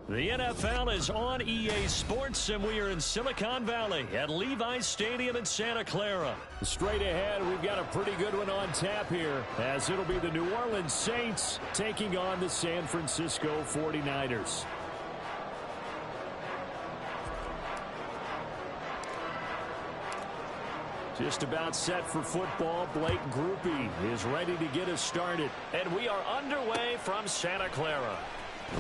The NFL is on EA Sports, and we are in Silicon Valley at Levi's Stadium in Santa Clara. Straight ahead, we've got a pretty good one on tap here, as it'll be the New Orleans Saints taking on the San Francisco 49ers. Just about set for football. Blake Groupie is ready to get us started. And we are underway from Santa Clara.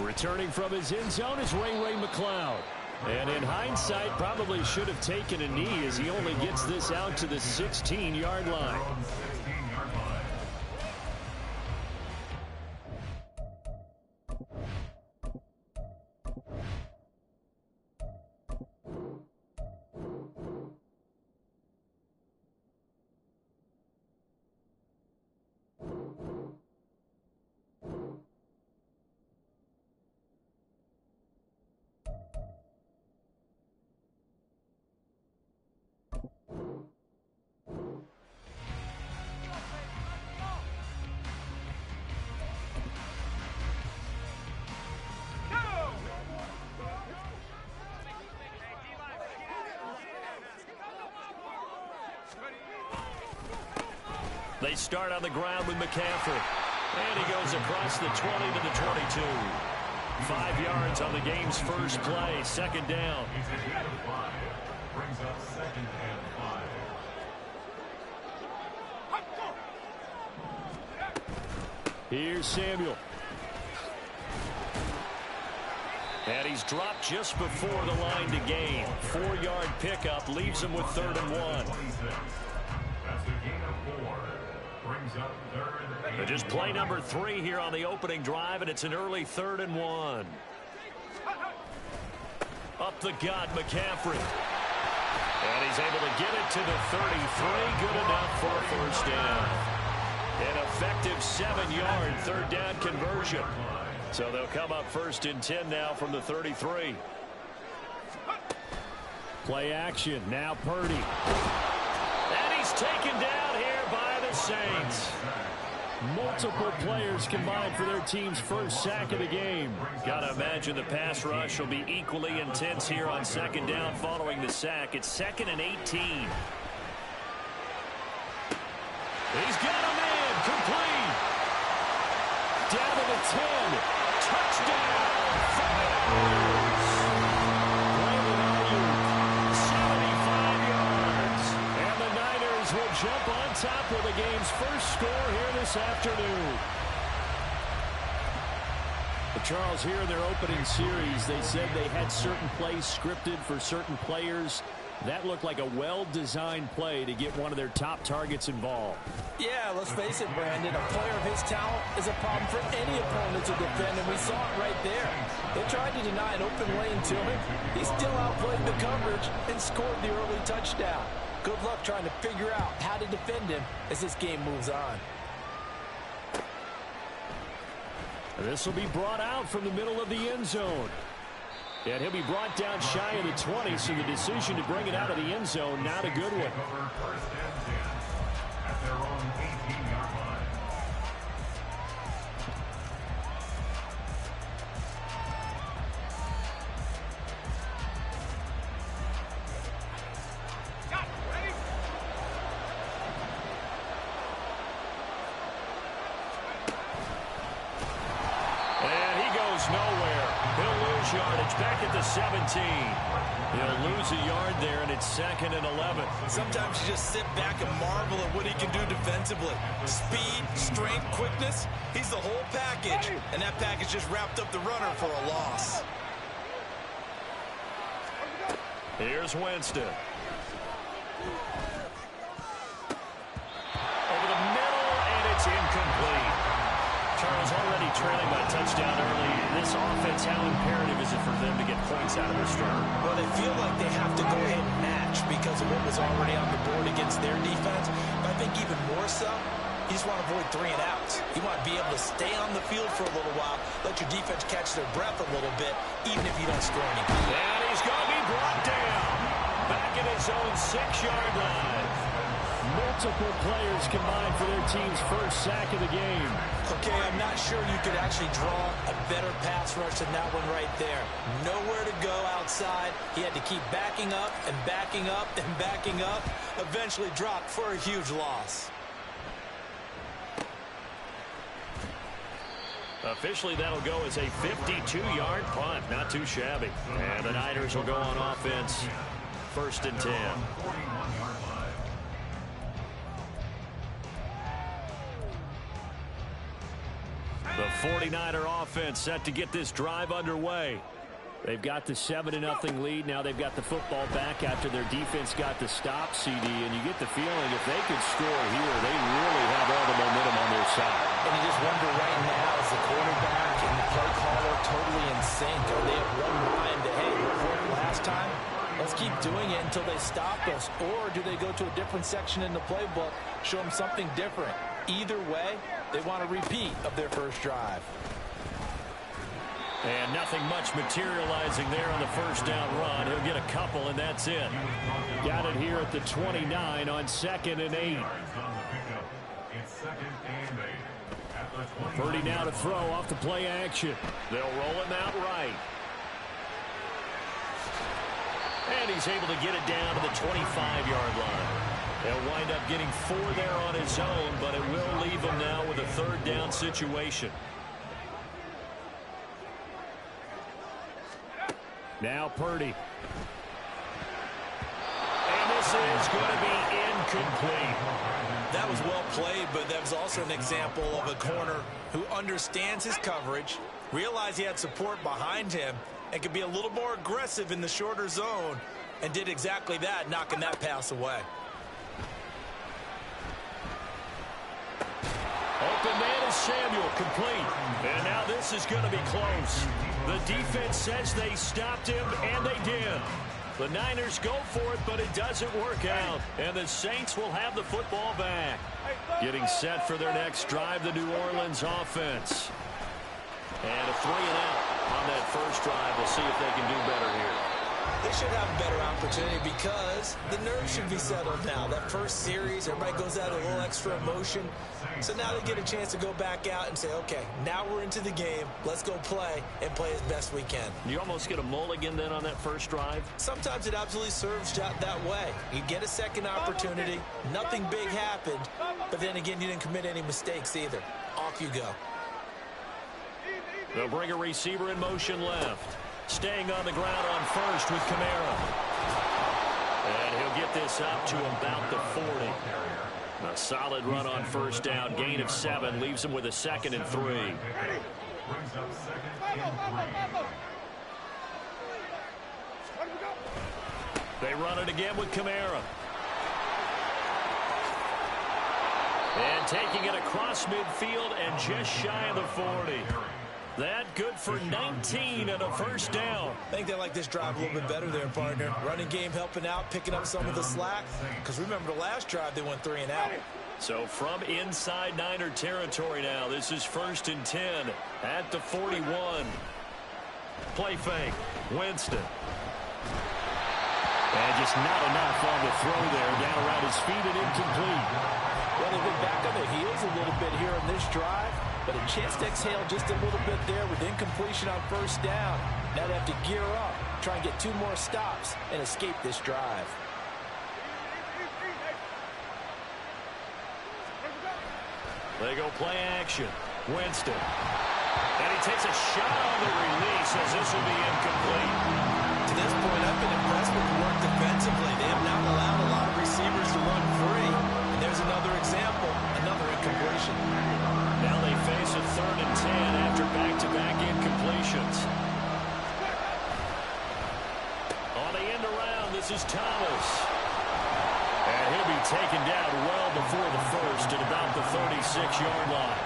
Returning from his end zone is Ray McCloud. And in hindsight, probably should have taken a knee as he only gets this out to the 16-yard line. They start on the ground with McCaffrey. And he goes across the 20 to the 22. 5 yards on the game's first play. Second down. Brings up second and 5. Here's Samuel. And he's dropped just before the line to gain. 4-yard pickup leaves him with 3rd and 1. That's a gain of 4. Brings up 3rd and Just play number 3 here on the opening drive, and it's an early 3rd and 1. Up the gut, McCaffrey. And he's able to get it to the 33. Good enough for a first down. An effective 7-yard 3rd down conversion. So they'll come up 1st and 10 now from the 33. Play action. Now Purdy. And he's taken down here by the Saints. Multiple players combined for their team's first sack of the game. Gotta imagine the pass rush will be equally intense here on 2nd down following the sack. It's 2nd and 18. He's got a man complete. Down to the 10. Touchdown. 75 yards. And the Niners will jump on top of the game's first score here this afternoon. But Charles, here in their opening series, they said they had certain plays scripted for certain players. That looked like a well-designed play to get one of their top targets involved. Yeah, let's face it, Brandon. A player of his talent is a problem for any opponent to defend, and we saw it right there. They tried to deny an open lane to him. He still outplayed the coverage and scored the early touchdown. Good luck trying to figure out how to defend him as this game moves on. This will be brought out from the middle of the end zone. And he'll be brought down shy of the 20, so the decision to bring it out of the end zone, not a good one. First and 10 at their own 18-yard line. And he goes nowhere. He'll lose yardage back at the 17. He'll lose a yard there, and it's 2nd and 11. Sometimes you just sit back and marvel at what he can do defensively. Speed, strength, quickness, he's the whole package. And that package just wrapped up the runner for a loss. Here's Winston. Over the middle, and it's incomplete. Charles, already trailing by touchdown early. This offense, how imperative is it for them to get points out of this drive? Well, they feel like they have to go ahead and match because of what was already on the board against their defense. But I think even more so, you just want to avoid 3 and outs. You want to be able to stay on the field for a little while, let your defense catch their breath a little bit, even if you don't score anything. And he's going to be brought down back at his own 6-yard line. Multiple players combined for their team's first sack of the game. Okay, I'm not sure you could actually draw a better pass rush than that one right there. Nowhere to go outside. He had to keep backing up and backing up and backing up. Eventually dropped for a huge loss. Officially, that'll go as a 52-yard punt. Not too shabby. And the Niners will go on offense. 1st and 10. The 49er offense set to get this drive underway. They've got the 7-0 lead. Now they've got the football back after their defense got the stop, CD. And you get the feeling if they could score here, they really have all the momentum on their side. And you just wonder right now, is the quarterback and the play caller totally in sync? Are they of one mind to, hey, what worked last time? Let's keep doing it until they stop us. Or do they go to a different section in the playbook, show them something different? Either way, they want a repeat of their first drive. And nothing much materializing there on the first down run. He'll get a couple, and that's it. Got it here at the 29 on 2nd and 8. Purdy now to throw off the play action. They'll roll him out right. And he's able to get it down to the 25-yard line. He'll wind up getting 4 there on his own, but it will leave him now with a 3rd down situation. Now Purdy. And this is going to be incomplete. That was well played, but that was also an example of a corner who understands his coverage, realized he had support behind him, and could be a little more aggressive in the shorter zone, and did exactly that, knocking that pass away. Open man is Samuel, complete. And now this is going to be close. The defense says they stopped him, and they did. The Niners go for it, but it doesn't work out. And the Saints will have the football back. Getting set for their next drive, the New Orleans offense. And a 3-and-out on that first drive. We'll see if they can do better here. They should have a better opportunity because the nerves should be settled now. That first series, everybody goes out a little extra emotion. So now they get a chance to go back out and say, okay, now we're into the game. Let's go play and play as best we can. You almost get a mulligan then on that first drive? Sometimes it absolutely serves out that way. You get a second opportunity. Nothing big happened. But then again, you didn't commit any mistakes either. Off you go. They'll bring a receiver in motion left. Staying on the ground on first with Kamara. And he'll get this up to about the 40. A solid run on first down. Gain of 7. Leaves him with a 2nd and 3. Brings up 2nd and 3. They run it again with Kamara. And taking it across midfield and just shy of the 40. That good for 19 and a first down. I think they like this drive a little bit better there, partner. Running game helping out, picking up some of the slack. Because remember the last drive, they went 3 and out. So from inside Niner territory now, this is 1st and 10 at the 41. Play fake. Winston. And just not enough on the throw there. Down around his feet and incomplete. Well, they've been back on their heels a little bit here on this drive. But a chance to exhale just a little bit there with incompletion on first down. Now they have to gear up, try and get 2 more stops, and escape this drive. They go play action. Winston. And he takes a shot on the release as this will be incomplete. To this point, I've been impressed with the work defensively. They have not allowed a lot of receivers to run free. And there's another example, another incompletion. Now they face a 3rd and 10 after back-to-back incompletions. On the end around, this is Thomas. And he'll be taken down well before the first at about the 36-yard line.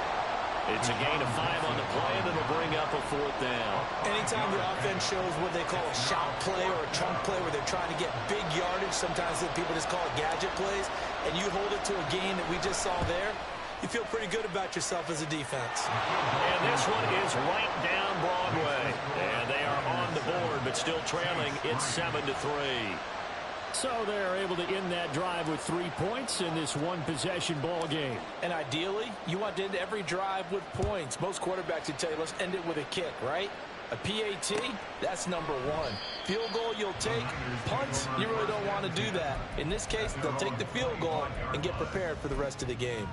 It's a gain of 5 on the play, and it'll bring up a 4th down. Anytime the offense shows what they call a shot play or a chunk play where they're trying to get big yardage, sometimes people just call it gadget plays, and you hold it to a gain that we just saw there, you feel pretty good about yourself as a defense. And this one is right down Broadway. And they are on the board, but still trailing. It's 7-3. So they're able to end that drive with 3 points in this one-possession ball game. And ideally, you want to end every drive with points. Most quarterbacks would tell you, let's end it with a kick, right? A PAT, that's number one. Field goal you'll take. Punts, you really don't want to do that. In this case, they'll take the field goal and get prepared for the rest of the game.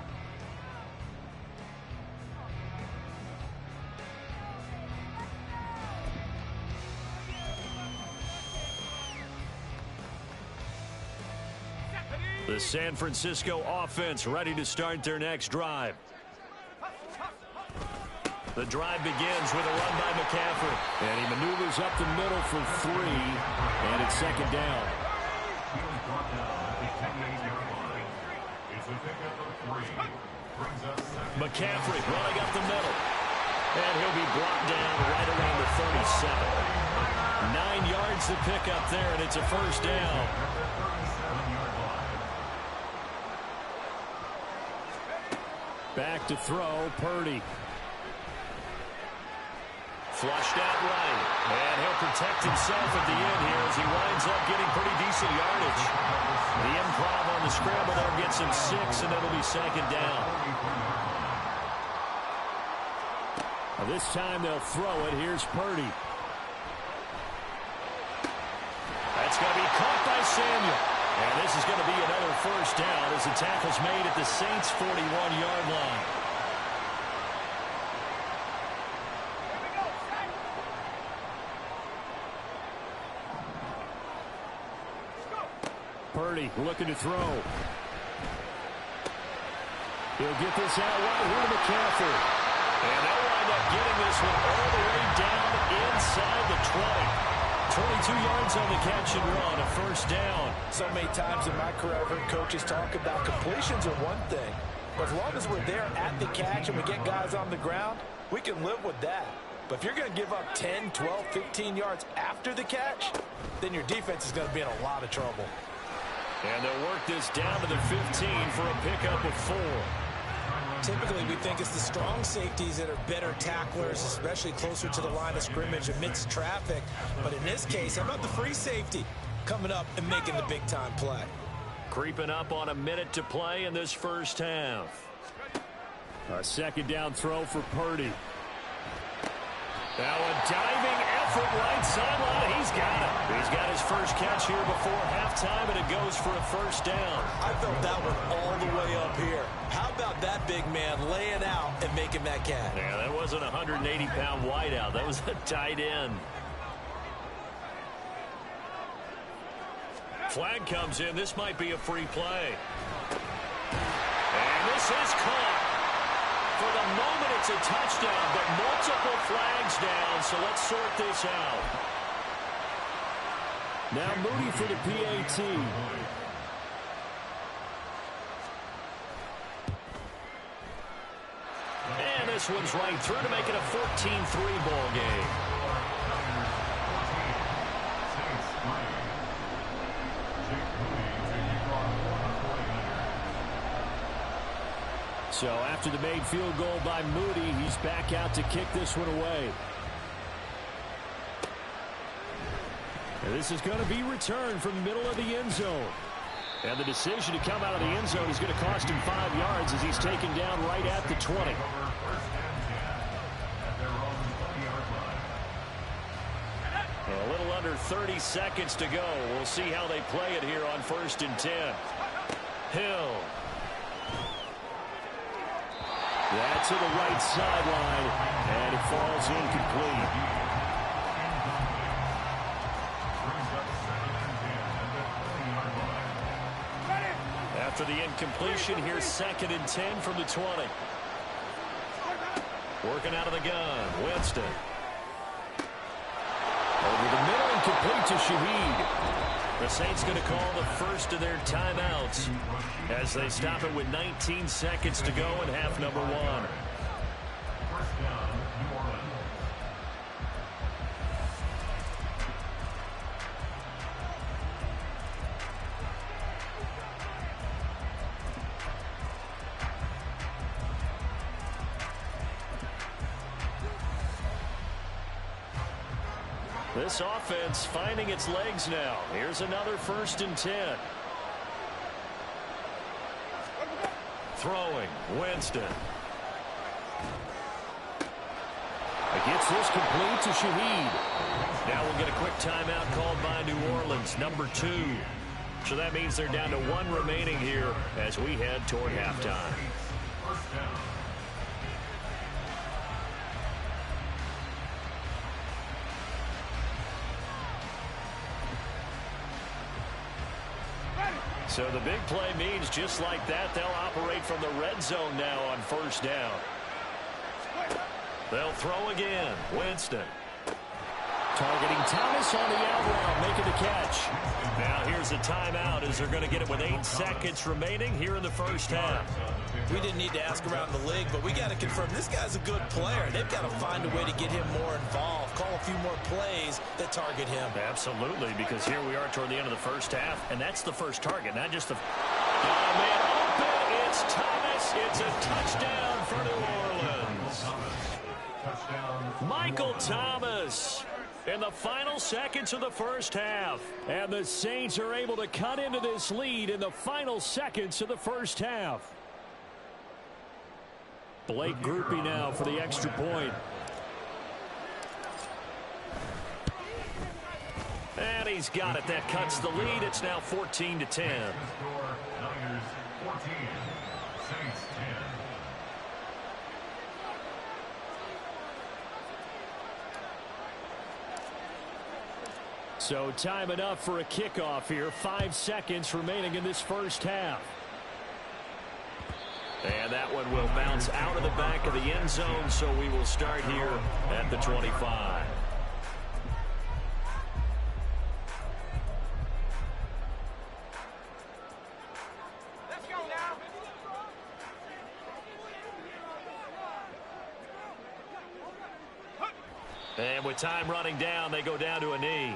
The San Francisco offense ready to start their next drive. The drive begins with a run by McCaffrey. And he maneuvers up the middle for 3, and it's second down. McCaffrey running up the middle. And he'll be brought down right around the 37. 9 yards to pick up there, and it's a first down. Back to throw, Purdy. Flushed out right. And he'll protect himself at the end here as he winds up getting pretty decent yardage. The improv on the scramble there gets him 6, and it'll be second down. Now this time they'll throw it. Here's Purdy. That's going to be caught by Samuel. And this is going to be another first down as the tackle's made at the Saints' 41-yard line. Purdy looking to throw. He'll get this out right here to McCaffrey. And they'll wind up getting this one all the way down inside the 20. 22 yards on the catch and run, a first down. So many times in my career, I've heard coaches talk about completions are one thing. But as long as we're there at the catch and we get guys on the ground, we can live with that. But if you're going to give up 10, 12, 15 yards after the catch, then your defense is going to be in a lot of trouble. And they'll work this down to the 15 for a pickup of 4. Typically, we think it's the strong safeties that are better tacklers, especially closer to the line of scrimmage amidst traffic. But in this case, how about the free safety coming up and making the big-time play? Creeping up on a minute to play in this first half. A second down throw for Purdy. Now a diving effort right sideline. He's got it. He's got his first catch here before halftime, and it goes for a first down. I felt that one all the way up here. How about that big man laying out and making that catch? Yeah, that wasn't a 180-pound wideout. That was a tight end. Flag comes in. This might be a free play. And this is caught. For the moment, it's a touchdown, but multiple flags down, so let's sort this out. Now Moody for the PAT. And this one's right through to make it a 14-3 ball game. So after the made field goal by Moody, he's back out to kick this one away. And this is going to be returned from the middle of the end zone. And the decision to come out of the end zone is going to cost him 5 yards as he's taken down right at the 20. A little under 30 seconds to go. We'll see how they play it here on 1st and 10. Hill. That's to the right sideline, and it falls incomplete. After the incompletion, here's 2nd and 10 from the 20. Working out of the gun, Winston. Over the middle and complete to Shaheed. The Saints going to call the first of their timeouts as they stop it with 19 seconds to go in half number 1. This offense finding its legs now. Here's another 1st and 10. Throwing, Winston. Gets this complete to Shaheed. Now we'll get a quick timeout called by New Orleans, number 2. So that means they're down to 1 remaining here as we head toward halftime. So the big play means just like that, they'll operate from the red zone now on 1st down. They'll throw again. Winston. Targeting Thomas on the out route, making the catch. Now here's a timeout as they're going to get it with 8 seconds remaining here in the 1st half. We didn't need to ask around the league, but we got to confirm this guy's a good player. They've got to find a way to get him more involved, call a few more plays that target him. Absolutely, because here we are toward the end of the 1st half, and that's the first target, not just the... Oh, man, open. It's Thomas. It's a touchdown for New Orleans. Michael Thomas in the final seconds of the 1st half. And the Saints are able to cut into this lead in the final seconds of the 1st half. Blake Groupie now for the extra point. And he's got it. That cuts the lead. It's now 14-10. Niners 14, Saints 10. So time enough for a kickoff here. 5 seconds remaining in this 1st half. And that one will bounce out of the back of the end zone, so we will start here at the 25. Let's go now. And with time running down, they go down to a knee.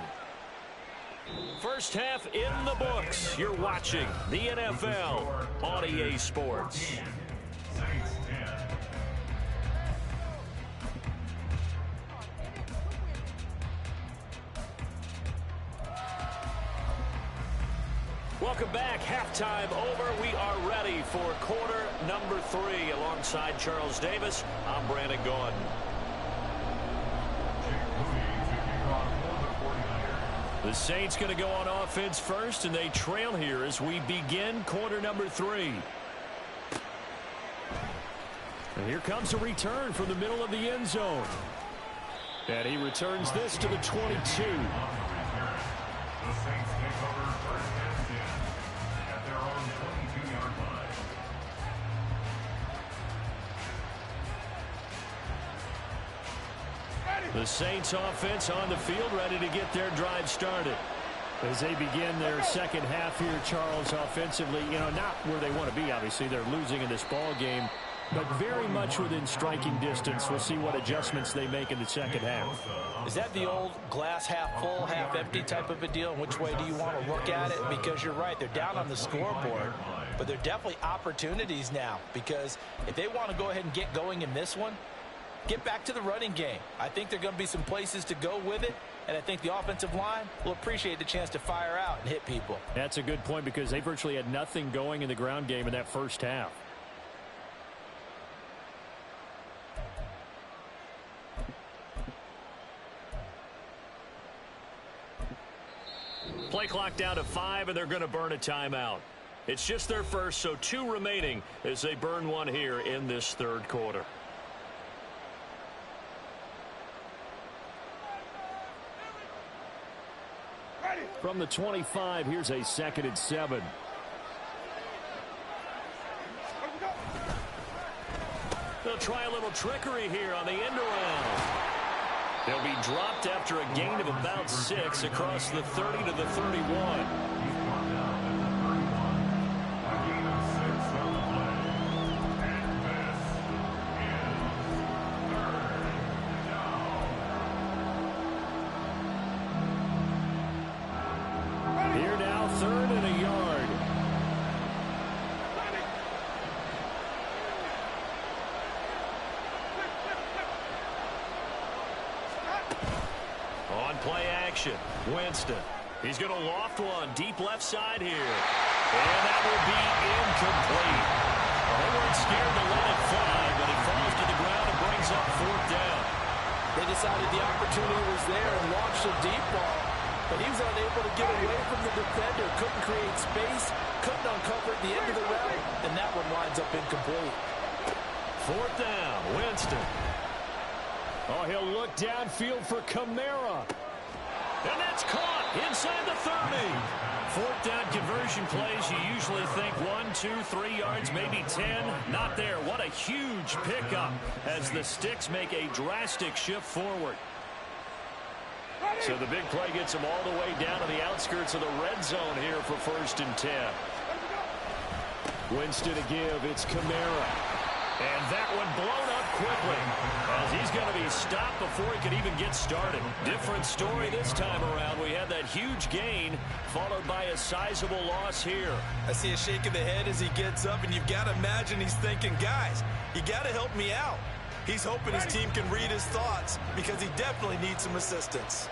1st half in the books. You're watching the NFL on EA Sports. Saints 10. Welcome back. Halftime over. We are ready for quarter number 3. Alongside Charles Davis, I'm Brandon Gaudin. The Saints going to go on offense first, and they trail here as we begin quarter number 3. And here comes a return from the middle of the end zone. And he returns this to the 22. The Saints take over 1st and 10 at their own 22-yard line. The Saints offense on the field, ready to get their drive started. As they begin their 2nd half here, Charles, offensively, not where they want to be, obviously. They're losing in this ball game, but very much within striking distance. We'll see what adjustments they make in the 2nd half. Is that the old glass half full, half empty type of a deal? Which way do you want to look at it? Because you're right, they're down on the scoreboard, but they're definitely opportunities now, because if they want to go ahead and get going in this one, get back to the running game. I think there are going to be some places to go with it, and I think the offensive line will appreciate the chance to fire out and hit people. That's a good point, because they virtually had nothing going in the ground game in that 1st half. Play clock down to 5, and they're going to burn a timeout. It's just their first, so 2 remaining as they burn one here in this 3rd quarter. From the 25, here's a 2nd and 7. They'll try a little trickery here on the end around. They'll be dropped after a gain of about 6 across the 30 to the 31. Here now, 3rd and a yard. On play action. Winston. He's going to loft one deep left side here. And that will be incomplete. Well, they weren't scared to let it fly, but it falls to the ground and brings up 4th down. They decided the opportunity was there and launched a deep ball, but he was unable to get away from the defender, couldn't create space, couldn't uncover at the end of the route, and that one winds up incomplete. 4th down, Winston. Oh, he'll look downfield for Kamara. And that's caught inside the 30. 4th down conversion plays, you usually think 1, 2, 3 yards, maybe 10. Not there. What a huge pickup as the Sticks make a drastic shift forward. So the big play gets them all the way down to the outskirts of the red zone here for 1st and 10. Winston to give. It's Kamara. And that one blown up quickly as he's going to be stopped before he could even get started. Different story this time around. We had that huge gain followed by a sizable loss here. I see a shake of the head as he gets up, and you've got to imagine he's thinking, guys, you got to help me out. He's hoping his team can read his thoughts because he definitely needs some assistance.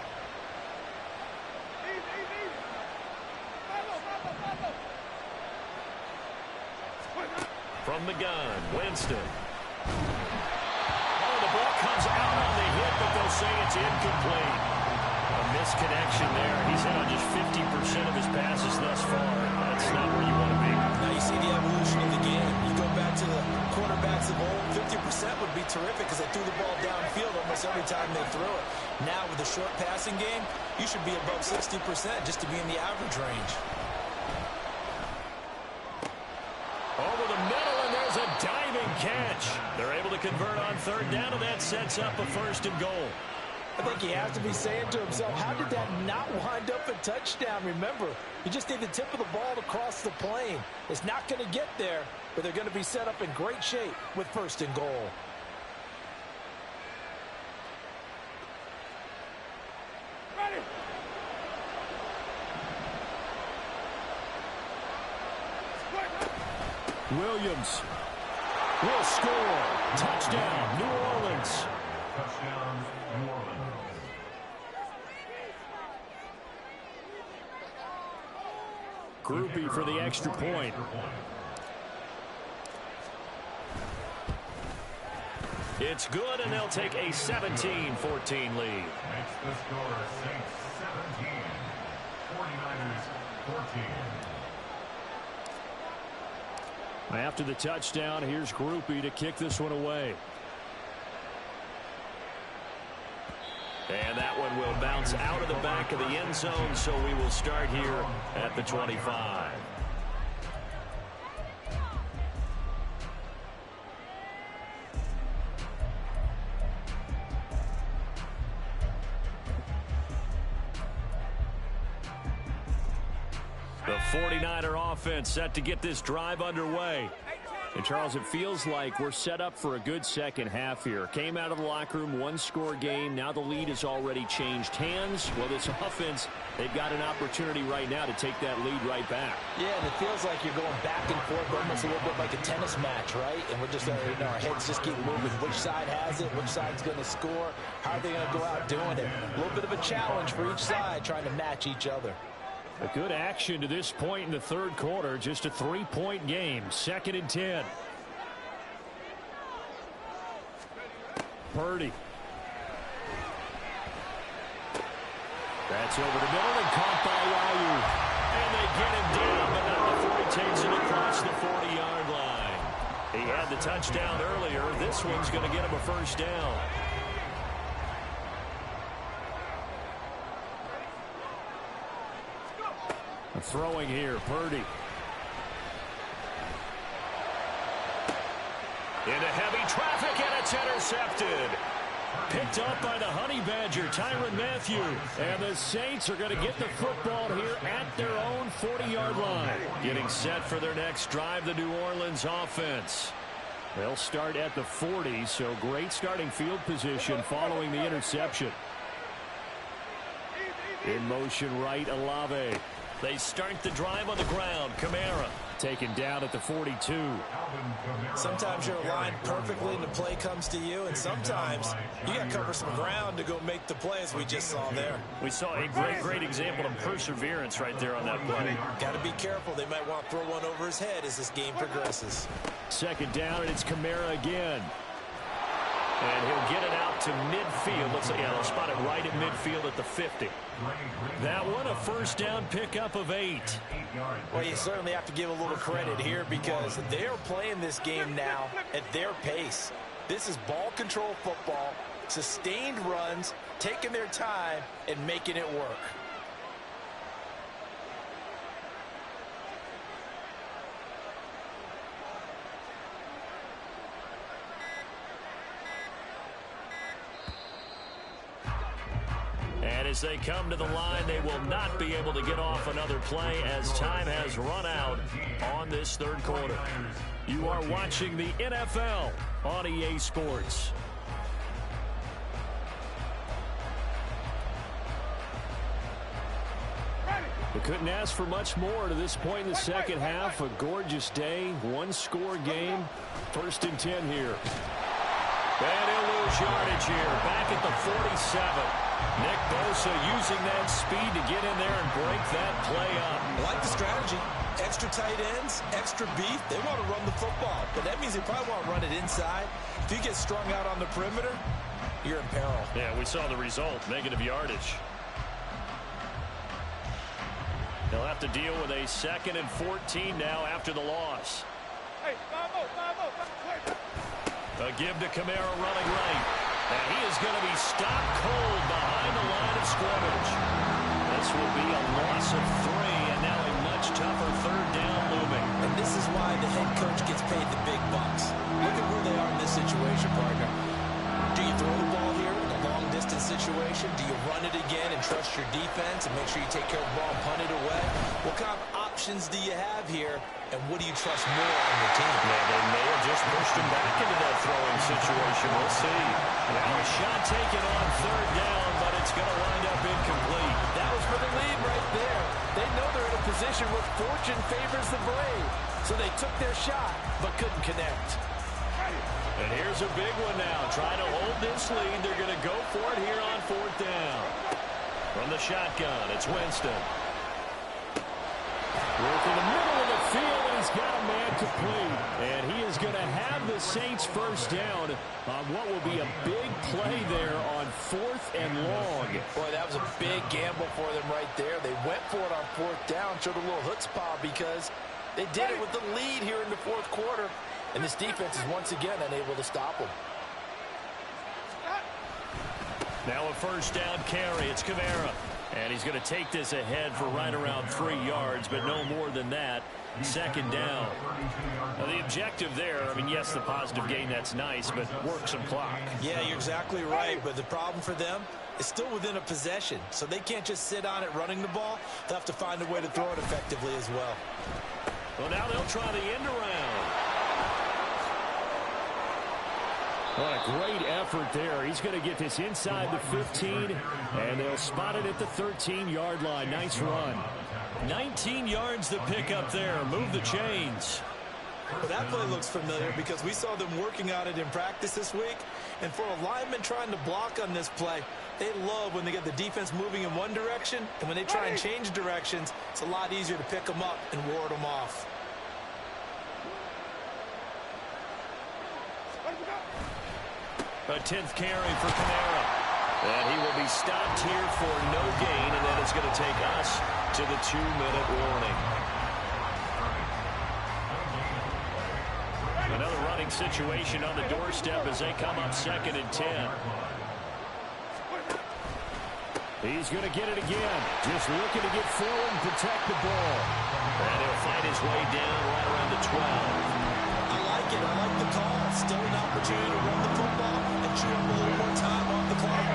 From the gun, Winston. Oh, the ball comes out on the hit, but they'll say it's incomplete. A misconnection there. He's hit on just 50% of his passes thus far. That's not where you want to be. Now you see the evolution of the game. You go back to the quarterbacks of old, 50% would be terrific because they threw the ball downfield almost every time they threw it. Now with the short passing game, you should be above 60% just to be in the average range. Over the middle, and there's a diving catch. They're able to convert on 3rd down, and that sets up a 1st and goal. I think he has to be saying to himself, how did that not wind up a touchdown? Remember, you just need the tip of the ball to cross the plane. It's not going to get there, but they're going to be set up in great shape with 1st and goal. Ready. Williams will score. Touchdown, New Orleans. Touchdown, New Orleans. Groupie for the extra point. It's good, and they'll take a 17-14 lead. Makes the score Saints 17, 49ers 14. After the touchdown, here's Groupie to kick this one away. And that one will bounce out of the back of the end zone, so we will start here at the 25. The 49er offense set to get this drive underway. And, Charles, it feels like we're set up for a good second half here. Came out of the locker room, one-score game. Now the lead has already changed hands. Well, this offense, they've got an opportunity right now to take that lead right back. Yeah, and it feels like you're going back and forth almost a little bit like a tennis match, right? And we're just, our heads just keep moving. Which side has it? Which side's going to score? How are they going to go out doing it? A little bit of a challenge for each side, trying to match each other. A good action to this point in the 3rd quarter. Just a 3-point game. 2nd and 10. Purdy. That's over the middle and caught by Ryu. And they get him down, but not before he takes it across the 40-yard line. He had the touchdown earlier. This one's going to get him a 1st down. Throwing here, Purdy. Into heavy traffic, and it's intercepted. Picked up by the Honey Badger, Tyrann Mathieu. And the Saints are going to get the football here at their own 40-yard line. Getting set for their next drive, the New Orleans offense. They'll start at the 40, so great starting field position following the interception. In motion right, Olave. They start the drive on the ground. Kamara Taken down at the 42. Sometimes you're aligned perfectly and the play comes to you, and sometimes you got to cover some ground to go make the play, as we just saw there. We saw a great example of perseverance right there on that play. Got to be careful. They might want to throw one over his head as this game progresses. Second down, and it's Kamara again. And he'll get it out to midfield. Looks like, yeah, they'll spot it right at midfield at the 50. That one, a first down pickup of 8. Well, you certainly have to give a little credit here because they're playing this game now at their pace. This is ball control football, sustained runs, taking their time, and making it work. And as they come to the line, they will not be able to get off another play as time has run out on this third quarter. You are watching the NFL on EA Sports. We couldn't ask for much more to this point in the second half. A gorgeous day, one-score game. First and 10 here. And he'll lose yardage here. Back at the 47. Nick Bosa using that speed to get in there and break that play up. I like the strategy. Extra tight ends, extra beef. They want to run the football, but that means they probably want to run it inside. If you get strung out on the perimeter, you're in peril. Yeah, we saw the result, negative yardage. They'll have to deal with a 2nd and 14 now after the loss. Hey, A give to Kamara running right. And he is going to be stopped cold behind the line of scrimmage. This will be a loss of 3, and now a much tougher third down looming. And this is why the head coach gets paid the big bucks. Look at where they are in this situation, partner. Do you throw the ball here in a long-distance situation? Do you run it again and trust your defense and make sure you take care of the ball and punt it away? What kind of options do you have here, and what do you trust more on your team? Yeah, they may have just pushed him back into that throwing situation. We'll see. Now a shot taken on third down, but it's going to wind up incomplete. That was for the lead right there. They know they're in a position where fortune favors the brave. So they took their shot, but couldn't connect. And here's a big one now. Trying to hold this lead. They're going to go for it here on 4th down. From the shotgun, it's Winston. Work in the middle of the field, and he's got a man complete. And he is going to have the Saints first down on what will be a big play there on 4th and long. Boy, that was a big gamble for them right there. They went for it on 4th down, showed a little chutzpah because they did it with the lead here in the 4th quarter. And this defense is once again unable to stop them. Now a first down carry. It's Kamara. And he's going to take this ahead for right around 3 yards, but no more than that. 2nd down. Now the objective there, I mean, yes, the positive gain, that's nice, but work some clock. Yeah, you're exactly right, but the problem for them is still within a possession, so they can't just sit on it running the ball. They'll have to find a way to throw it effectively as well. Well, now they'll try the end around. What a great effort there. He's going to get this inside the 15, and they'll spot it at the 13-yard line. Nice run. 19 yards to pick up there. Move the chains. Well, that play looks familiar because we saw them working on it in practice this week. And for a lineman trying to block on this play, they love when they get the defense moving in one direction, and when they try and change directions, it's a lot easier to pick them up and ward them off. A 10th carry for Kamara. And he will be stopped here for no gain, and then it's going to take us to the 2-minute warning. Another running situation on the doorstep as they come up 2nd and 10. He's going to get it again. Just looking to get forward and protect the ball. And he'll find his way down right around the 12. I like it. I like the call. Still an opportunity to run the football and chew up a little more time off the clock.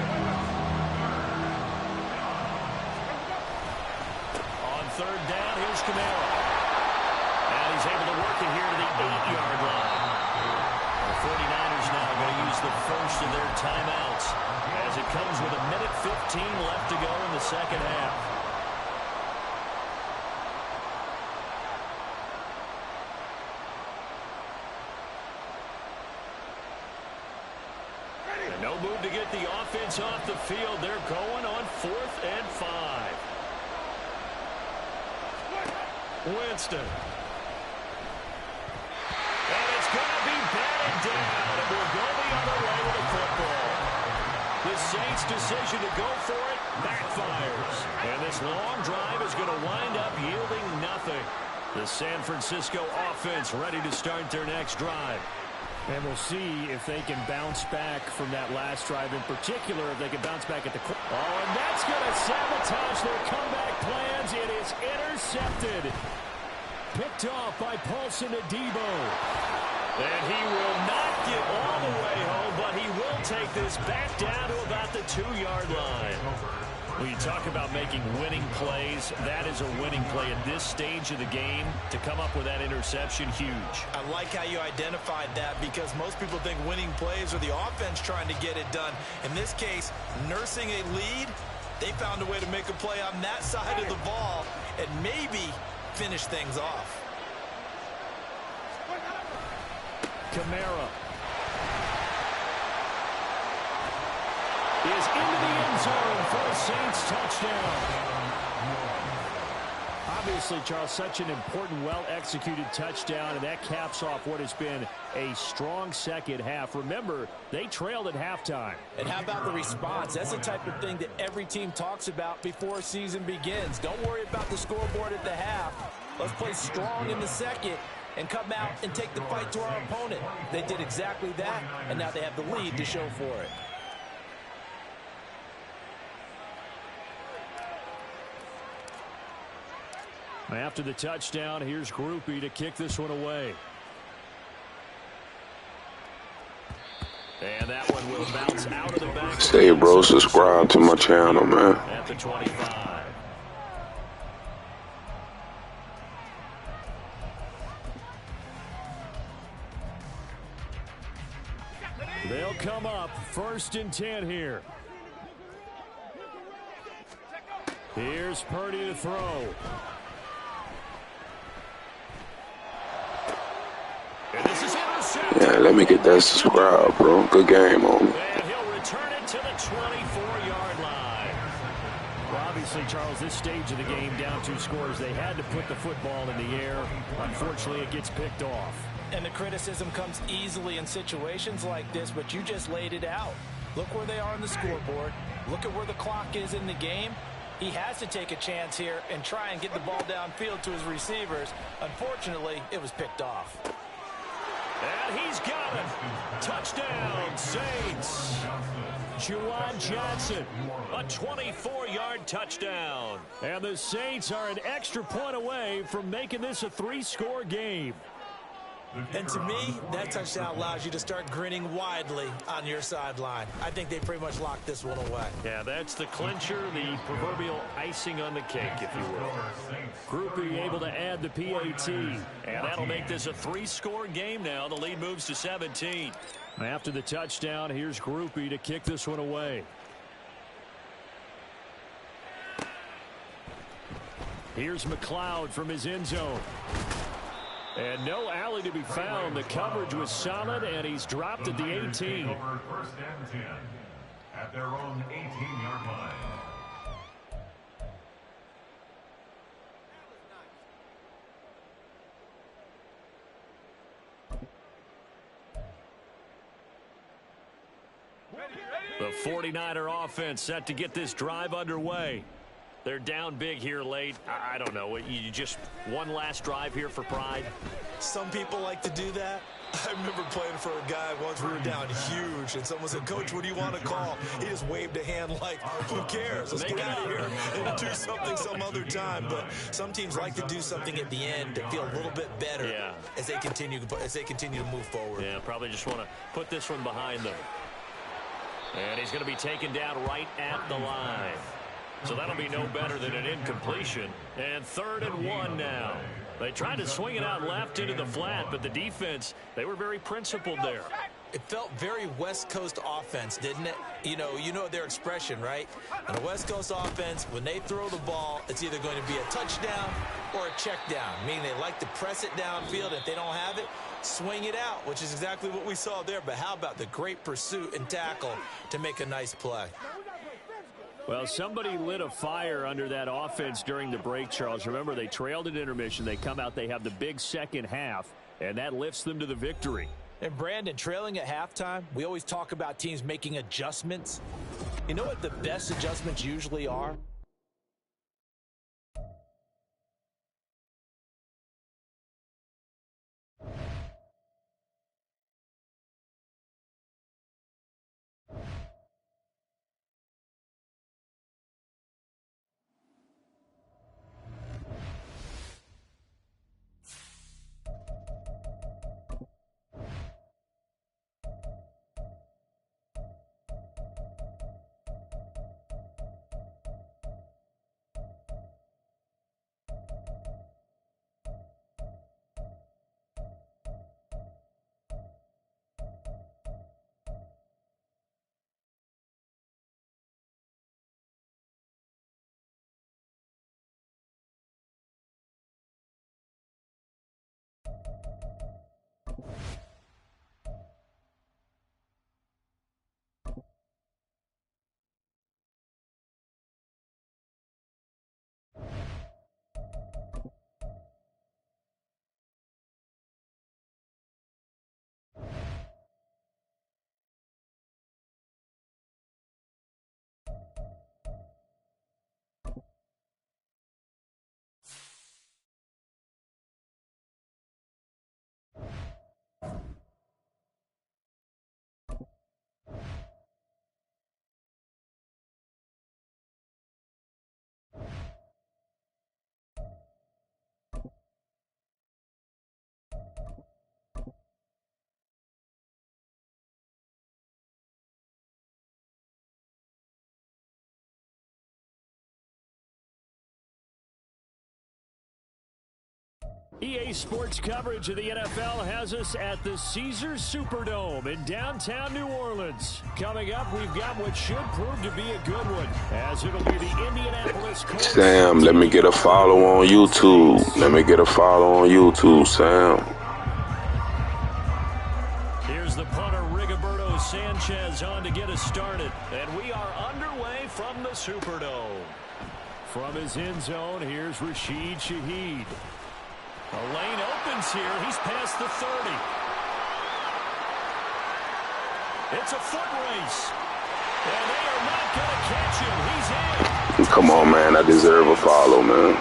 On 3rd down, here's Kamara. And he's able to work it here to the 8-yard line. The 49ers now going to use the first of their timeouts as it comes with 1:15 left to go in the second half. And no move to get the offense off the field. They're going on 4th and 5. Winston. And it's going to be batted down. And we'll go the other way with the football. The Saints' decision to go for it backfires. And this long drive is going to wind up yielding nothing. The San Francisco offense ready to start their next drive. And we'll see if they can bounce back from that last drive, in particular, if they can bounce back at the quick. Oh, and that's going to sabotage their comeback plans. It is intercepted. Picked off by Paulson Adebo. And he will not get all the way home, but he will take this back down to about the 2-yard line. When you talk about making winning plays, that is a winning play at this stage of the game. To come up with that interception, huge. I like how you identified that, because most people think winning plays are the offense trying to get it done. In this case, nursing a lead, they found a way to make a play on that side of the ball and maybe finish things off. Kamara is into the end zone for a Saints touchdown. Obviously, Charles, such an important, well-executed touchdown, and that caps off what has been a strong second half. Remember, they trailed at halftime. And how about the response? That's the type of thing that every team talks about before a season begins. Don't worry about the scoreboard at the half. Let's play strong in the second and come out and take the fight to our opponent. They did exactly that, and now they have the lead to show for it. After the touchdown, here's Groupie to kick this one away. And that one will bounce out of the back. Stay, bro. Subscribe to my channel, man. At the 25. They'll come up 1st and 10 here. Here's Purdy to throw. And this is intercepted. Yeah, let me get that subscribe, bro. Good game, homie. And he'll return it to the 24-yard line. Well, obviously, Charles, this stage of the game, down 2 scores, they had to put the football in the air. Unfortunately, it gets picked off. And the criticism comes easily in situations like this, but you just laid it out. Look where they are on the scoreboard. Look at where the clock is in the game. He has to take a chance here and try and get the ball downfield to his receivers. Unfortunately, it was picked off. And he's got it. Touchdown, Saints. Juwan Johnson, a 24-yard touchdown. And the Saints are an extra point away from making this a 3-score game. And to me, that touchdown allows you to start grinning widely on your sideline. I think they pretty much locked this one away. Yeah, that's the clincher, the proverbial icing on the cake, if you will. Groupie able to add the PAT. And that'll make this a 3-score game now. The lead moves to 17. After the touchdown, here's Groupie to kick this one away. Here's McLeod from his end zone. And no alley to be found. The coverage was solid, and he's dropped at the 18. 1st and 10 at their own 18-yard line. The 49er offense set to get this drive underway. They're down big here late. I don't know. You just one last drive here for pride? Some people like to do that. I remember playing for a guy once. We were down huge, and someone said, "Coach, what do you want to call?" He just waved a hand like, "Who cares? Let's get out of here and do something some other time." But some teams like to do something at the end to feel a little bit better as they continue to move forward. Yeah, probably just want to put this one behind them. And he's going to be taken down right at the line. So that'll be no better than an incompletion. And 3rd and 1 now. They tried to swing it out left into the flat, but the defense, they were very principled there. It felt very West Coast offense, didn't it? You know their expression, right? On a West Coast offense, when they throw the ball, it's either going to be a touchdown or a check down, meaning they like to press it downfield. If they don't have it, swing it out, which is exactly what we saw there. But how about the great pursuit and tackle to make a nice play? Well, somebody lit a fire under that offense during the break, Charles. Remember, they trailed at intermission. They come out, they have the big second half, and that lifts them to the victory. And Brandon, trailing at halftime, we always talk about teams making adjustments. You know what the best adjustments usually are? EA Sports coverage of the NFL has us at the Caesars Superdome in downtown New Orleans. Coming up, we've got what should prove to be a good one, as it'll be the Indianapolis Colts. Sam, let me get a follow on YouTube. Let me get a follow on YouTube, Sam. Here's the punter, Rigoberto Sanchez, on to get us started. And we are underway from the Superdome. From his end zone, here's Rashid Shaheed. A lane opens here. He's past the 30. It's a foot race. And they are not going to catch him. He's in. Come on, man. I deserve a follow, man.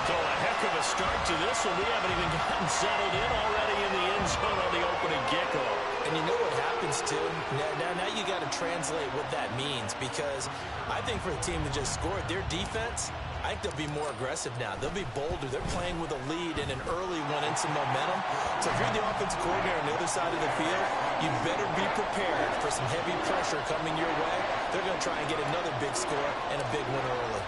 So a heck of a start to this one. We haven't even gotten settled in already in the end zone on the opening kickoff. And you know what happens, too? Now you got to translate what that means, because I think for the team that just scored, their defense, I think they'll be more aggressive now. They'll be bolder. They're playing with a lead and an early one and some momentum. So if you're the offensive coordinator on the other side of the field, you better be prepared for some heavy pressure coming your way. They're going to try and get another big score and a big one early.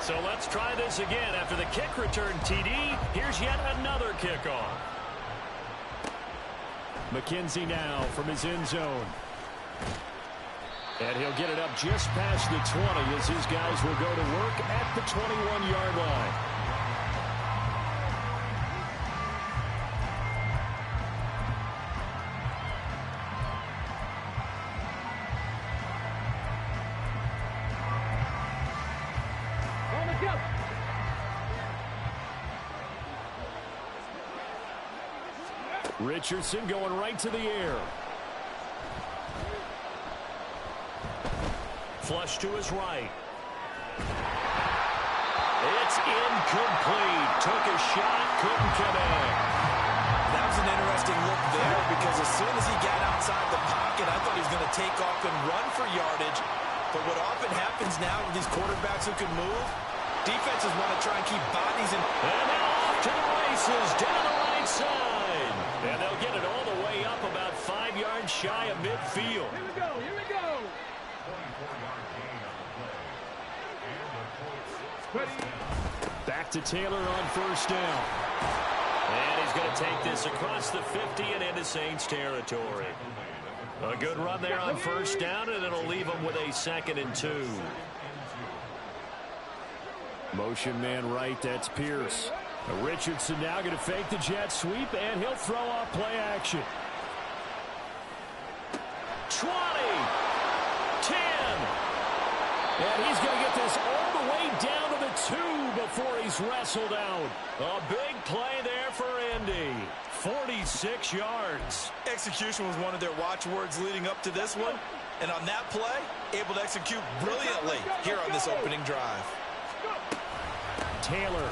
So let's try this again. After the kick return TD, here's yet another kickoff. McKenzie now from his end zone. And he'll get it up just past the 20 as his guys will go to work at the 21-yard line. Richardson going right to the air. Flush to his right. It's incomplete. Took a shot, couldn't connect. That was an interesting look there, because as soon as he got outside the pocket, I thought he was going to take off and run for yardage. But what often happens now with these quarterbacks who can move, defenses want to try and keep bodies in. And now off to the races, down the right side. And they'll get it all the way up about 5 yards shy of midfield. Here we go, here we go. Back to Taylor on first down. And he's going to take this across the 50 and into Saints territory. A good run there on first down, and it'll leave him with a 2nd and 2. Motion man right, that's Pierce. Richardson now going to fake the jet sweep, and he'll throw off play action. 20, 10. And he's going to get this all the way down to the 2 before he's wrestled out. A big play there for Indy. 46 yards. Execution was one of their watchwords leading up to this one. And on that play, able to execute brilliantly here on this opening drive. Taylor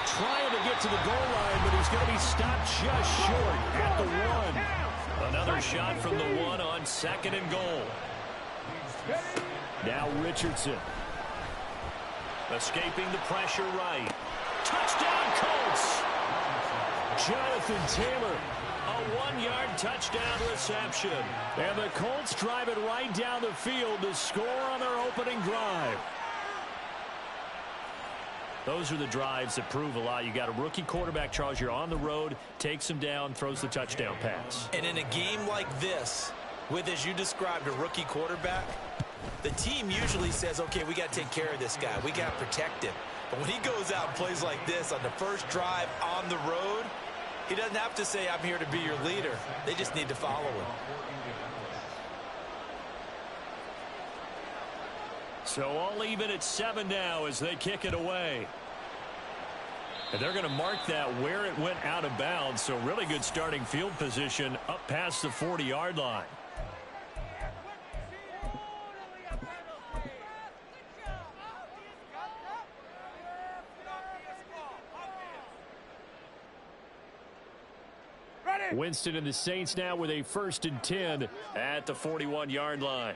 trying to get to the goal line, but he's going to be stopped just short at the 1. Another shot from the 1 on 2nd and goal. Now Richardson. Escaping the pressure right. Touchdown Colts. Jonathan Taylor. A 1-yard touchdown reception. And the Colts drive it right down the field to score on their opening drive. Those are the drives that prove a lot. You got a rookie quarterback, Charles. You're on the road, takes him down, throws the touchdown pass. And in a game like this, with, as you described, a rookie quarterback, the team usually says, okay, we got to take care of this guy. We got to protect him. But when he goes out and plays like this on the first drive on the road, he doesn't have to say, I'm here to be your leader. They just need to follow him. So all even at 7 now as they kick it away. And they're going to mark that where it went out of bounds. So really good starting field position up past the 40-yard line. Winston and the Saints now with a 1st and 10 at the 41-yard line.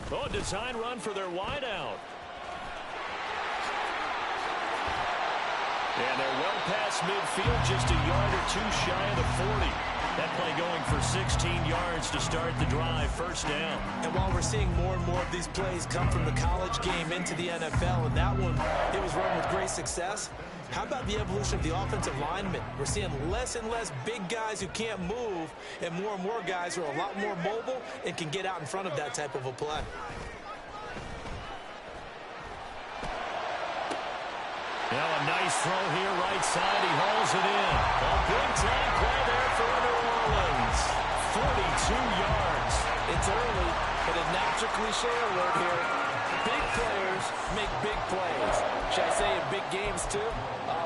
Oh, design run for their wideout. And they're well past midfield, just a yard or 2 shy of the 40. That play going for 16 yards to start the drive, first down. And while we're seeing more and more of these plays come from the college game into the NFL, and that one, it was run with great success, how about the evolution of the offensive linemen? We're seeing less and less big guys who can't move and more guys who are a lot more mobile and can get out in front of that type of a play. Now a nice throw here, right side. He hauls it in. A big-time play there for New Orleans. 42 yards. It's early, but a natural cliche alert here. Big players make big plays. Should I say in big games, too?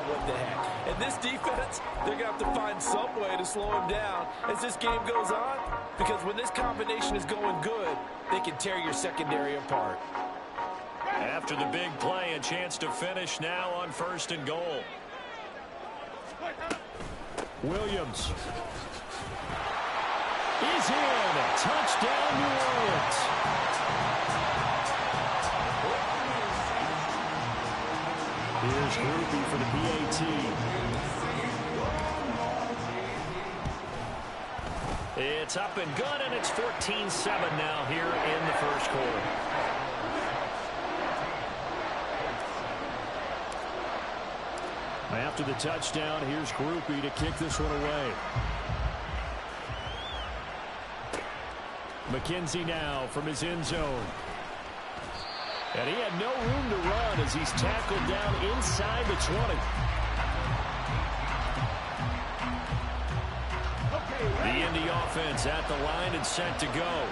What the heck. And this defense, they're going to have to find some way to slow him down as this game goes on, because when this combination is going good, they can tear your secondary apart. After the big play, a chance to finish now on 1st and goal. Williams is in. Touchdown, New Orleans. Here's Groupie for the PAT. It's up and good, and it's 14-7 now here in the first quarter. After the touchdown, here's Groupie to kick this one away. McKenzie now from his end zone. And he had no room to run as he's tackled down inside the 20. The Indy offense at the line and set to go.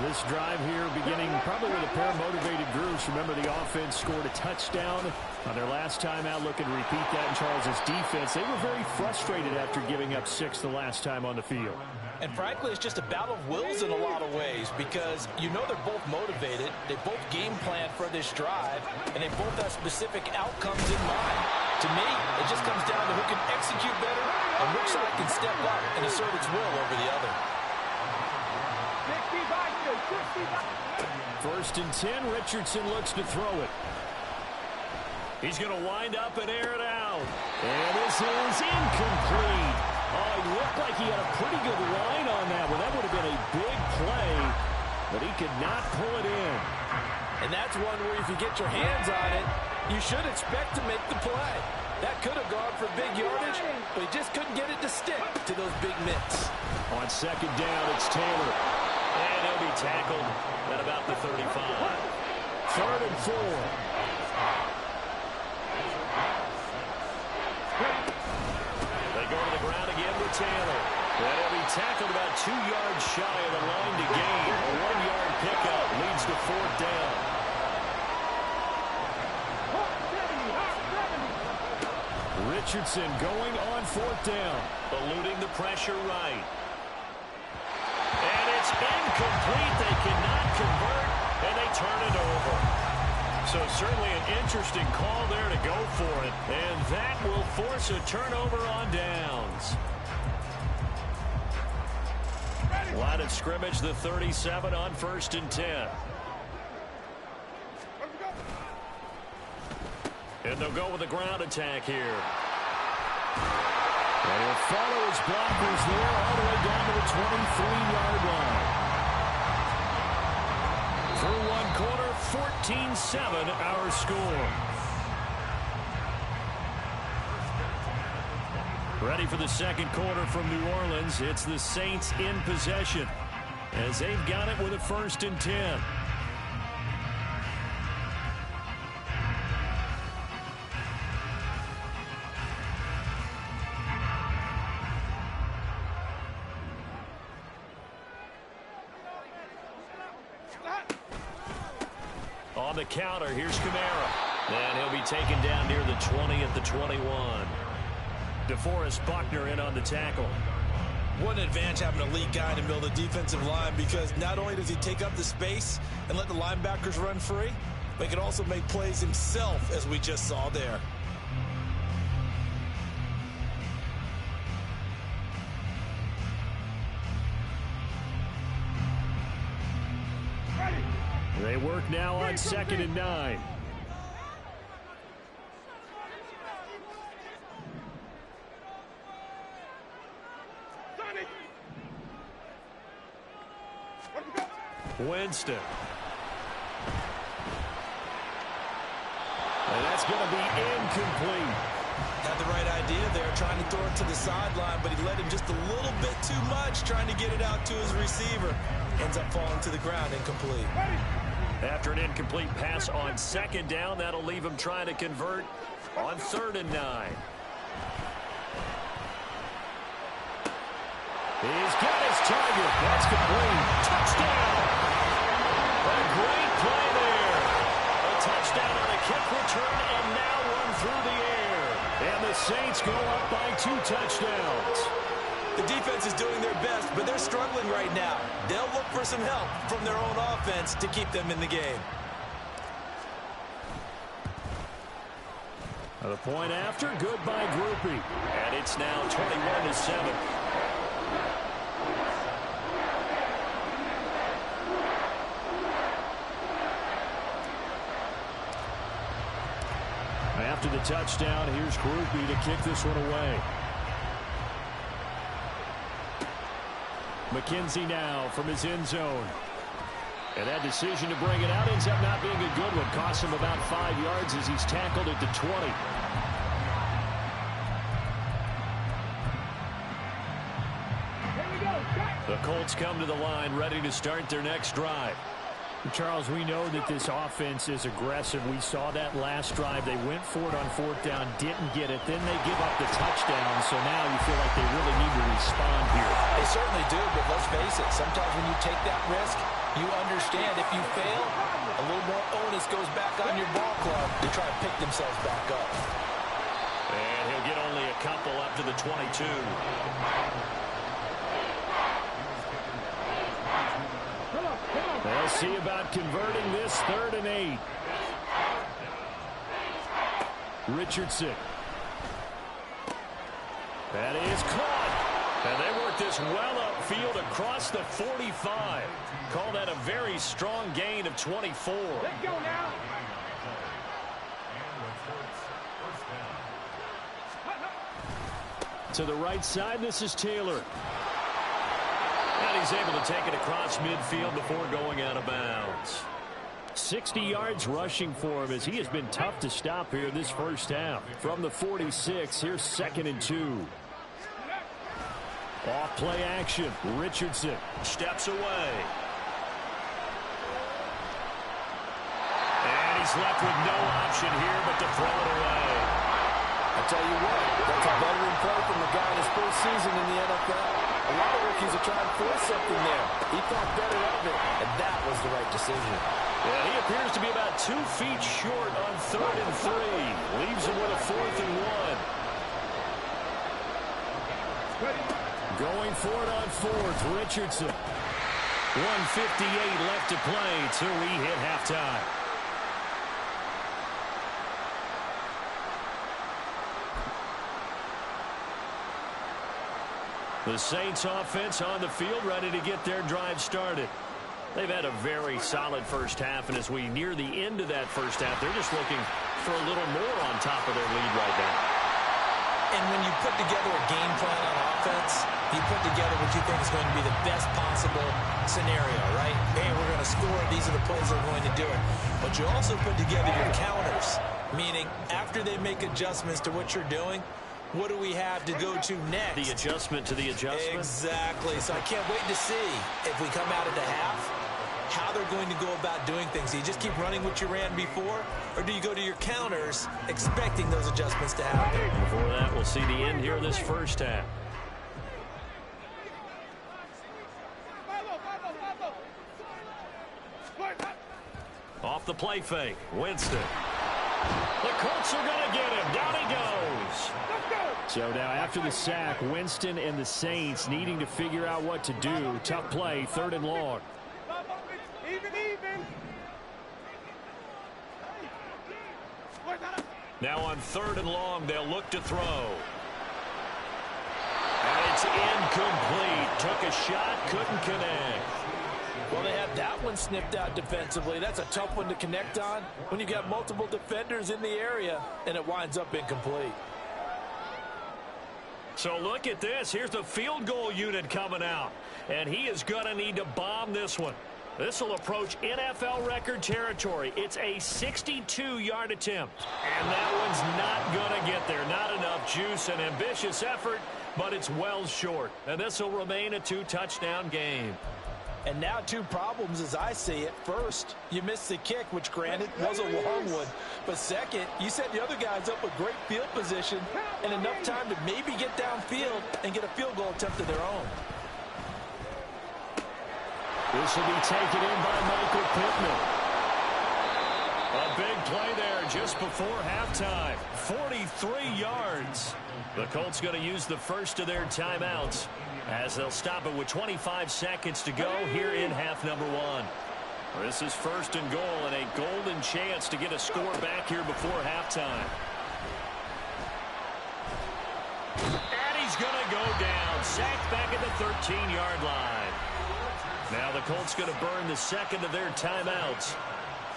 This drive here beginning probably with a pair of motivated groups. Remember, the offense scored a touchdown on their last time out. Looking to repeat that in Charles's defense. They were very frustrated after giving up 6 the last time on the field. And frankly, it's just a battle of wills in a lot of ways, because you know they're both motivated. They both game plan for this drive, and they both have specific outcomes in mind. To me, it just comes down to who can execute better and which side can step up and assert its will over the other. 1st and 10, Richardson looks to throw it. He's going to wind up and air it out. And this is incomplete. Oh, it looked like he had a pretty good line on that one. That would have been a big play, but he could not pull it in. And that's one where if you get your hands on it, You should expect to make the play. That could have gone for big yardage, but he just couldn't get it to stick to those big mitts. On second down, it's Taylor. And he'll be tackled at about the 35. 3rd and 4. They go to the ground again with Taylor. And he'll be tackled about 2 yards shy of the line to gain. A 1-yard pickup leads to 4th down. Richardson going on 4th down. Eluding the pressure right. And it's incomplete. They cannot convert, and they turn it over. So certainly an interesting call there to go for it. And that will force a turnover on downs. Line of scrimmage, the 37 on 1st and 10. And they'll go with a ground attack here. And he'll follow his blockers there all the way down to the 23-yard line. Through one quarter, 14-7 our score. Ready for the second quarter from New Orleans. It's the Saints in possession as they've got it with a 1st and 10. On the counter, here's Kamara. And he'll be taken down near the 20 at the 21. DeForest Buckner in on the tackle. What an advantage having a lead guy in the middle of the defensive line, because not only does he take up the space and let the linebackers run free, but he can also make plays himself, as we just saw there. They work now on 2nd and 9. Winston. And that's going to be incomplete. Had the right idea there, trying to throw it to the sideline, but he let him just a little bit too much, trying to get it out to his receiver. Ends up falling to the ground, incomplete. After an incomplete pass on 2nd down, that'll leave him trying to convert on 3rd and 9. He's got his target. That's complete. Touchdown! A great play there. A touchdown on a kick return and now run through the air. And the Saints go up by 2 touchdowns. The defense is doing their best, but they're struggling right now. They'll look for some help from their own offense to keep them in the game. The point after, good by Groupie. And it's now 21-7. After the touchdown, here's Groupie to kick this one away. McKenzie now from his end zone. And that decision to bring it out ends up not being a good one. Costs him about 5 yards as he's tackled at the 20. The Colts come to the line ready to start their next drive. Charles, we know that this offense is aggressive. We saw that last drive. They went for it on 4th down, didn't get it. Then they give up the touchdown. So now you feel like they really need to respond here. They certainly do, but let's face it. Sometimes when you take that risk, you understand if you fail, a little more onus goes back on your ball club to try to pick themselves back up. And he'll get only a couple up to the 22. They'll see about converting this 3rd and 8. Richardson. That is caught. And they work this well upfield across the 45. Call that a very strong gain of 24. Let's go now. To the right side, this is Taylor. And he's able to take it across midfield before going out of bounds. 60 yards rushing for him as he has been tough to stop here this first half. From the 46, here's 2nd and 2. Off play action. Richardson steps away. And he's left with no option here but to throw it away. I tell you what, that's a veteran play from the guy in his first season in the NFL. A lot of rookies are trying to force something there. He thought better of it, and that was the right decision. Yeah, he appears to be about 2 feet short on 3rd and 3. Leaves him with a 4th and 1. Going for it on 4th, Richardson. 1:58 left to play till we hit halftime. The Saints offense on the field, ready to get their drive started. They've had a very solid first half, and as we near the end of that first half, they're just looking for a little more on top of their lead right now. And when you put together a game plan on offense, you put together what you think is going to be the best possible scenario, right? Hey, we're going to score. These are the plays that are going to do it. But you also put together your counters, meaning after they make adjustments to what you're doing, what do we have to go to next? The adjustment to the adjustment? Exactly. So I can't wait to see if we come out of the half, how they're going to go about doing things. Do you just keep running what you ran before, or do you go to your counters expecting those adjustments to happen? Before that, we'll see the end here of this first half. Off the play fake, Winston. The Colts are going to get him. Down he goes. So now after the sack, Winston and the Saints needing to figure out what to do. Tough play, 3rd and long. Now on 3rd and long, they'll look to throw. And it's incomplete. Took a shot, couldn't connect. Well, they had that one snipped out defensively. That's a tough one to connect on when you've got multiple defenders in the area, and it winds up incomplete. So look at this. Here's the field goal unit coming out. And he is going to need to bomb this one. This will approach NFL record territory. It's a 62-yard attempt. And that one's not going to get there. Not enough juice and ambitious effort, but it's well short. And this will remain a 2-touchdown game. And now 2 problems as I see it. First, you missed the kick, which granted was a long one. But second, you set the other guys up with great field position and enough time to maybe get downfield and get a field goal attempt of their own. This will be taken in by Michael Pittman. A big play there just before halftime. 43 yards. The Colts going to use the first of their timeouts as they'll stop it with 25 seconds to go here in half number 1. This is 1st and goal and a golden chance to get a score back here before halftime. And he's going to go down. Sacked back at the 13-yard line. Now the Colts going to burn the second of their timeouts.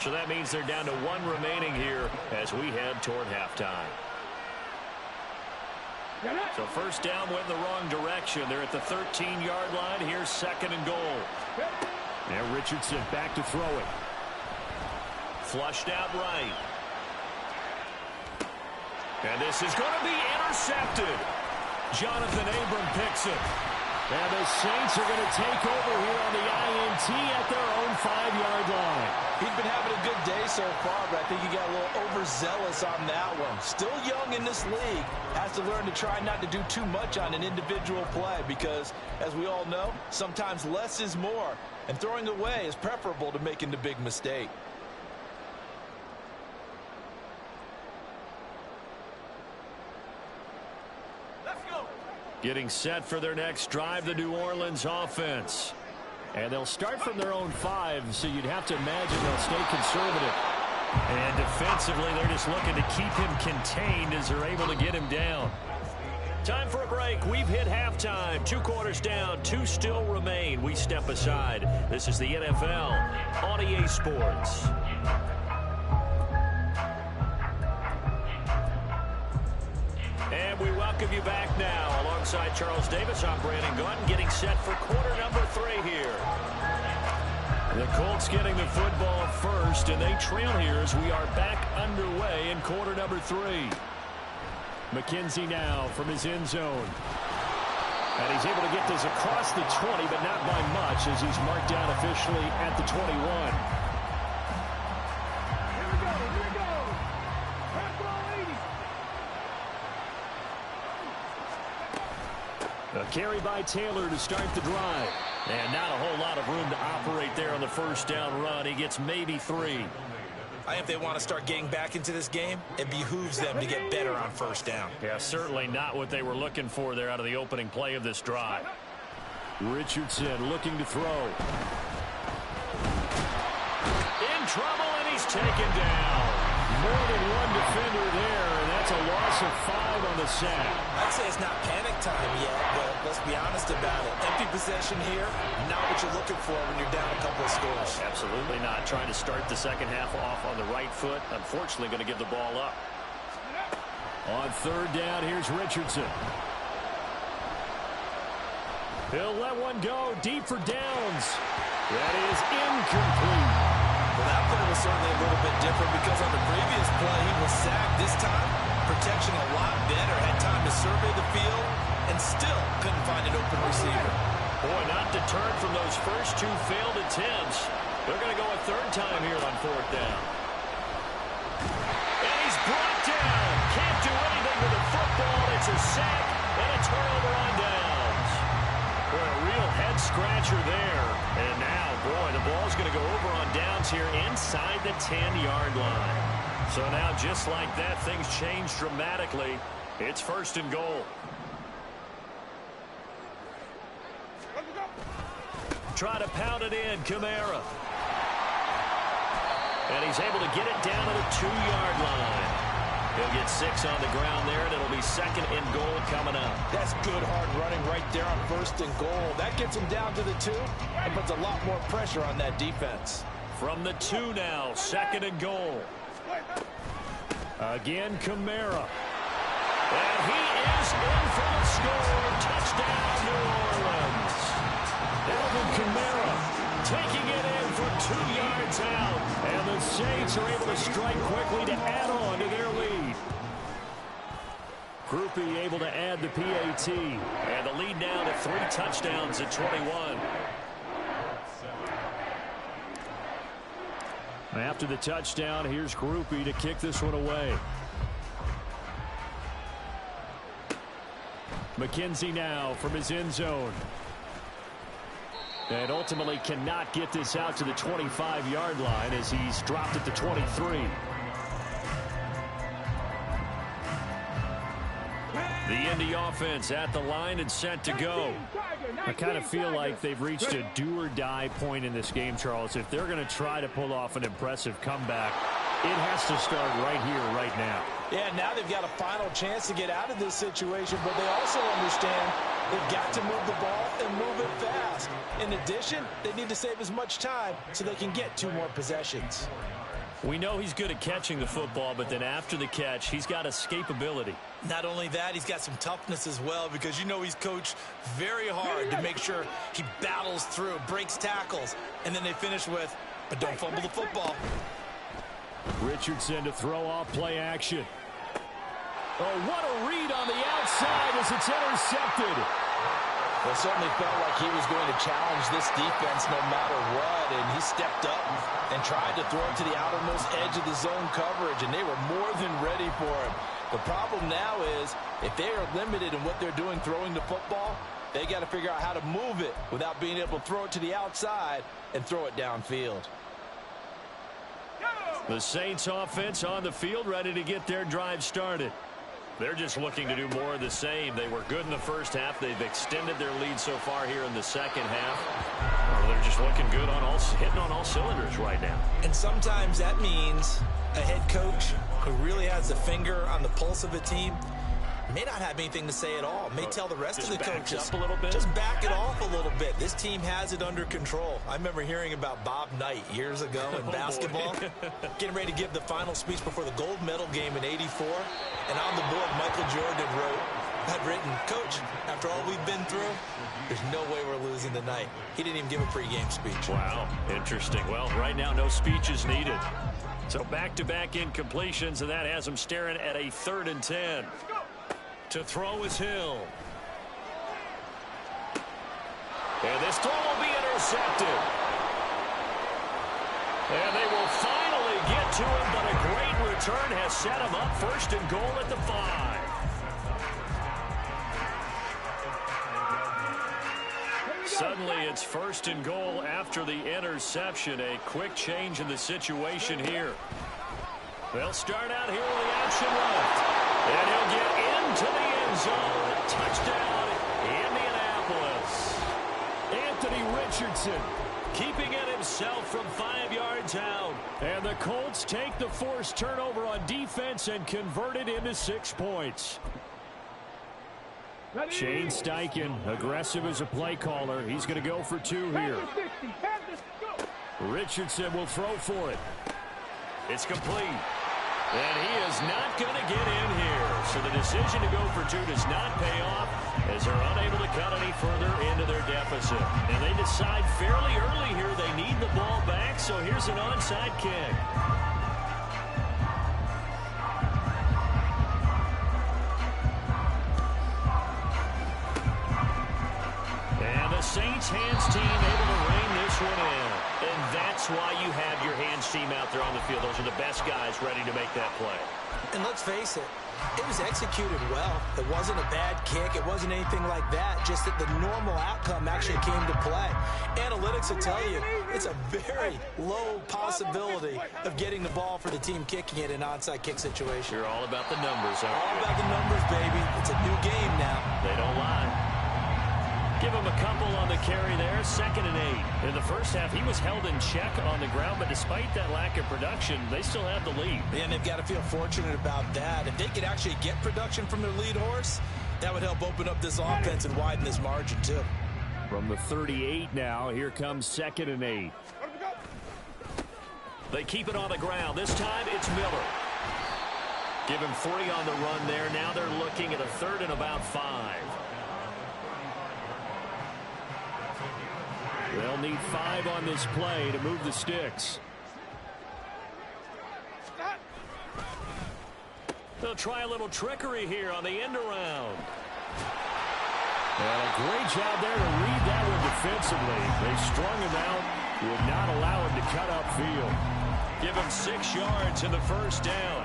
So that means they're down to 1 remaining here as we head toward halftime. So first down went in the wrong direction. They're at the 13-yard line. Here's 2nd and goal. Now Richardson back to throw it. Flushed out right. And this is going to be intercepted. Jonathan Abram picks it. And the Saints are going to take over here on the INT at their own 5-yard line. He's been having a good day so far, but I think he got a little overzealous on that one. Still young in this league. Has to learn to try not to do too much on an individual play because, as we all know, sometimes less is more. And throwing away is preferable to making the big mistake. Getting set for their next drive, the New Orleans offense. And they'll start from their own 5, so you'd have to imagine they'll stay conservative. And defensively, they're just looking to keep him contained as they're able to get him down. Time for a break. We've hit halftime. 2 quarters down, 2 still remain. We step aside. This is the NFL on EA Sports. And we welcome you back now. Alongside Charles Davis, I'm Brandon Gordon, getting set for quarter number 3 here. The Colts getting the football first, and they trail here as we are back underway in quarter number 3. McKenzie now from his end zone. And he's able to get this across the 20, but not by much as he's marked down officially at the 21. Here we go. Pass ball 80. A carry by Taylor to start the drive. And not a whole lot of room to operate there on the first down run. He gets maybe 3. I think if they want to start getting back into this game, it behooves them to get better on first down. Yeah, certainly not what they were looking for there out of the opening play of this drive. Richardson looking to throw. In trouble, and he's taken down. More than one defender there, and that's a loss of 5 on the sack. I'd say it's not panic time yet, but let's be honest about it. Empty possession here, not what you're looking for when you're down a couple of scores. Absolutely not. Trying to start the second half off on the right foot. Unfortunately, going to give the ball up. On third down, here's Richardson. He'll let one go deep for downs. That is incomplete. Well, that play was certainly a little bit different because on the previous play, he was sacked. This time, protection a lot better. Had time to survey the field and still couldn't find an open receiver. Boy, not deterred from those first 2 failed attempts. They're going to go a third time here on fourth down. And he's brought down. Can't do anything with the football. It's a sack and a turnover on downs. Boy, a real head-scratcher there. And now, boy, the ball's going to go over on downs here inside the 10-yard line. So now, just like that, things change dramatically. It's first and goal. Try to pound it in, Kamara. And he's able to get it down to the 2-yard line. He'll get 6 on the ground there, and it'll be second and goal coming up. That's good hard running right there on first and goal. That gets him down to the 2 and puts a lot more pressure on that defense. From the 2 now, second and goal. Again, Kamara. And he is in for the score. Touchdown, New Orleans. Alvin Kamara taking it in for 2 yards out. And the Saints are able to strike quickly to add on to their lead. Groupie able to add the PAT. And the lead now to 3 touchdowns at 21. After the touchdown, here's Groupie to kick this one away. McKenzie now from his end zone. And ultimately cannot get this out to the 25-yard line as he's dropped at the 23. The Indy offense at the line and set to go. I kind of feel like they've reached a do-or-die point in this game, Charles. If they're going to try to pull off an impressive comeback, it has to start right here, right now. Yeah, now they've got a final chance to get out of this situation, but they also understand they've got to move the ball and move it fast. In addition, they need to save as much time so they can get 2 more possessions. We know he's good at catching the football, but then after the catch, he's got escapability. Not only that, he's got some toughness as well because you know he's coached very hard to make sure he battles through, breaks tackles, and then they finish with, but don't fumble the football. Richardson to throw off play action. Oh, what a read on the outside as it's intercepted. It certainly felt like he was going to challenge this defense no matter what, and he stepped up and tried to throw it to the outermost edge of the zone coverage, and they were more than ready for him. The problem now is if they are limited in what they're doing throwing the football, they got to figure out how to move it without being able to throw it to the outside and throw it downfield. The Saints offense on the field ready to get their drive started. They're just looking to do more of the same. They were good in the first half. They've extended their lead so far here in the second half. They're just looking good on hitting on all cylinders right now. And sometimes that means a head coach who really has a finger on the pulse of a team may not have anything to say at all. May tell the rest of the coaches up a little bit. Just back it off a little bit. This team has it under control. I remember hearing about Bob Knight years ago in basketball. Getting ready to give the final speech before the gold medal game in '84. And on the board, Michael Jordan wrote, I'd written, Coach, after all we've been through, there's no way we're losing tonight. He didn't even give a pregame speech. Wow, interesting. Well, right now, no speech is needed. So back-to-back incompletions, and that has him staring at a 3rd and 10. To throw is Hill. And this throw will be intercepted. And they will finally get to him, but a great return has set him up 1st and goal at the 5. Suddenly, it's 1st and goal after the interception. A quick change in the situation here. They'll start out here with the option left. And he'll get into the end zone. Touchdown, Indianapolis. Anthony Richardson keeping it himself from 5 yards out. And the Colts take the forced turnover on defense and convert it into 6 points. Shane Steichen, aggressive as a play caller. He's going to go for 2 here. Richardson will throw for it. It's complete. And he is not going to get in here. So the decision to go for 2 does not pay off as they're unable to cut any further into their deficit. And they decide fairly early here they need the ball back, so here's an onside kick. Saints hands team able to rein this one in. And that's why you have your hands team out there on the field. Those are the best guys ready to make that play. And let's face it, it was executed well. It wasn't a bad kick. It wasn't anything like that. Just that the normal outcome actually came to play. Analytics will tell you it's a very low possibility of getting the ball for the team kicking it in an onside kick situation. You're all about the numbers, aren't you? All about the numbers, baby. It's a new game now. They don't lie. Give him a couple on the carry there. 2nd and 8. In the first half, he was held in check on the ground, but despite that lack of production, they still have the lead. And they've got to feel fortunate about that. If they could actually get production from their lead horse, that would help open up this offense and widen this margin, too. From the 38 now, here comes 2nd and 8. They keep it on the ground. This time, it's Miller. Give him 3 on the run there. Now they're looking at a 3rd and about 5. They'll need 5 on this play to move the sticks. They'll try a little trickery here on the end around. And a great job there to read that one defensively. They strung him out, would not allow him to cut upfield. Give him 6 yards in the 1st down.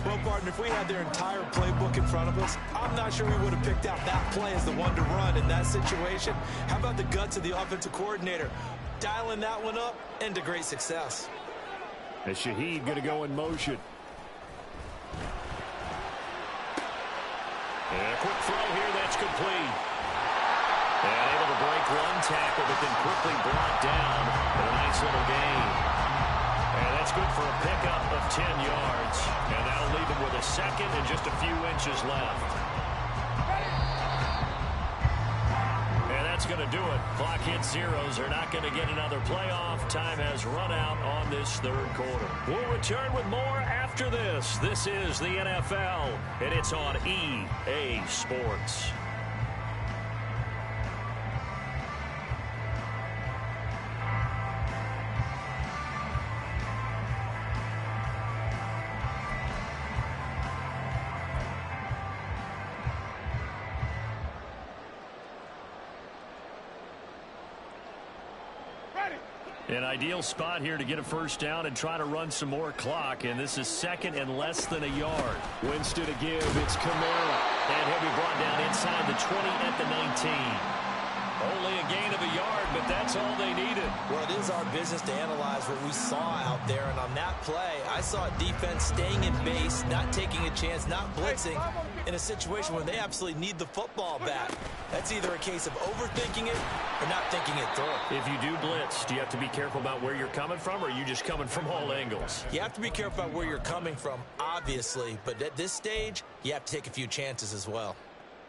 Well, partner, if we had their entire playbook in front of us, I'm not sure we would have picked out that play as the one to run in that situation. How about the guts of the offensive coordinator? Dialing that one up into great success. And Shaheed going to go in motion. And a quick throw here, that's complete. And able to break one tackle, but then quickly brought down with a nice little gain. And that's good for a pickup of 10 yards. And that'll leave him with a 2nd and just a few inches left. And that's going to do it. Clock hits zeros. They're not going to get another playoff. Time has run out on this 3rd quarter. We'll return with more after this. This is the NFL, and it's on EA Sports. An ideal spot here to get a 1st down and try to run some more clock. And this is 2nd and less than a yard. Winston to give. It's Kamara. And he'll be brought down inside the 20 at the 19. Only a gain of a yard, but that's all they needed. Well, it is our business to analyze what we saw out there. And on that play, I saw a defense staying in base, not taking a chance, not blitzing in a situation where they absolutely need the football back. That's either a case of overthinking it or not thinking it through. If you do blitz, do you have to be careful about where you're coming from, or are you just coming from all angles? You have to be careful about where you're coming from, obviously. But at this stage, you have to take a few chances as well.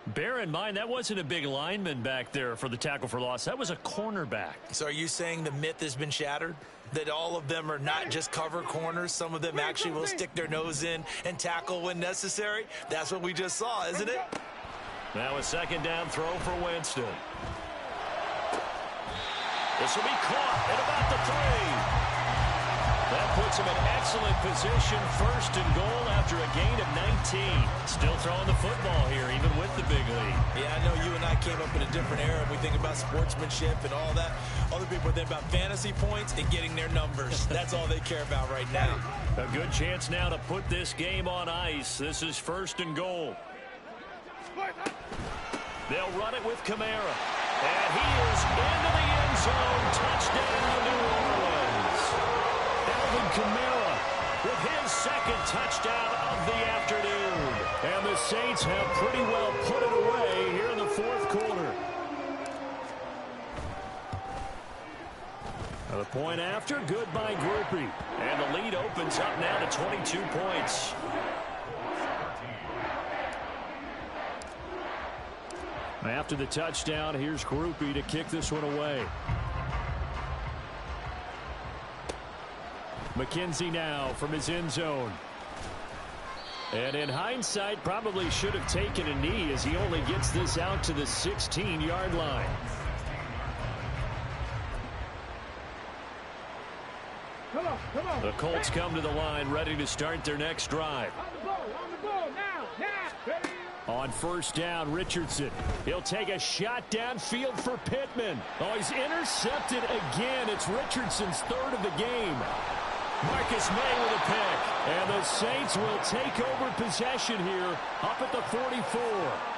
Bear in mind, that wasn't a big lineman back there for the tackle for loss. That was a cornerback. So are you saying the myth has been shattered? That all of them are not just cover corners? Some of them actually will stick their nose in and tackle when necessary? That's what we just saw, isn't it? Now a second down throw for Winston. This will be caught at about the 3. That puts him in excellent position, first and goal after a gain of 19. Still throwing the football here, even with the big lead. Yeah, I know you and I came up in a different era. We think about sportsmanship and all that. Other people think about fantasy points and getting their numbers. That's all they care about right now. A good chance now to put this game on ice. This is first and goal. They'll run it with Kamara. And he is into the end zone. Touchdown, New Orleans. Alvin Kamara with his second touchdown of the afternoon. And the Saints have pretty well put it away here in the fourth quarter. Now the point after, good by Groupie. And the lead opens up now to 22 points. After the touchdown, here's Groupie to kick this one away. McKenzie now from his end zone. And in hindsight, probably should have taken a knee as he only gets this out to the 16-yard line. Come on. The Colts come to the line, ready to start their next drive. On the ball, now. Ready? On first down, Richardson. He'll take a shot downfield for Pittman. Oh, he's intercepted again. It's Richardson's third of the game. Marcus May with a pick. And the Saints will take over possession here up at the 44.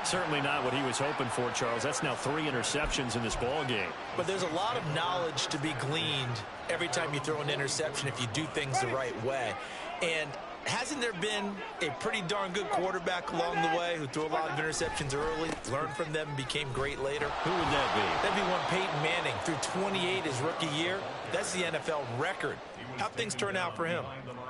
Certainly not what he was hoping for, Charles. That's now 3 interceptions in this ball game. But there's a lot of knowledge to be gleaned every time you throw an interception if you do things the right way. And hasn't there been a pretty darn good quarterback along the way who threw a lot of interceptions early, learned from them, and became great later? Who would that be? That'd be one Peyton Manning. Threw 28 his rookie year. That's the NFL record. How'd things turn out for him?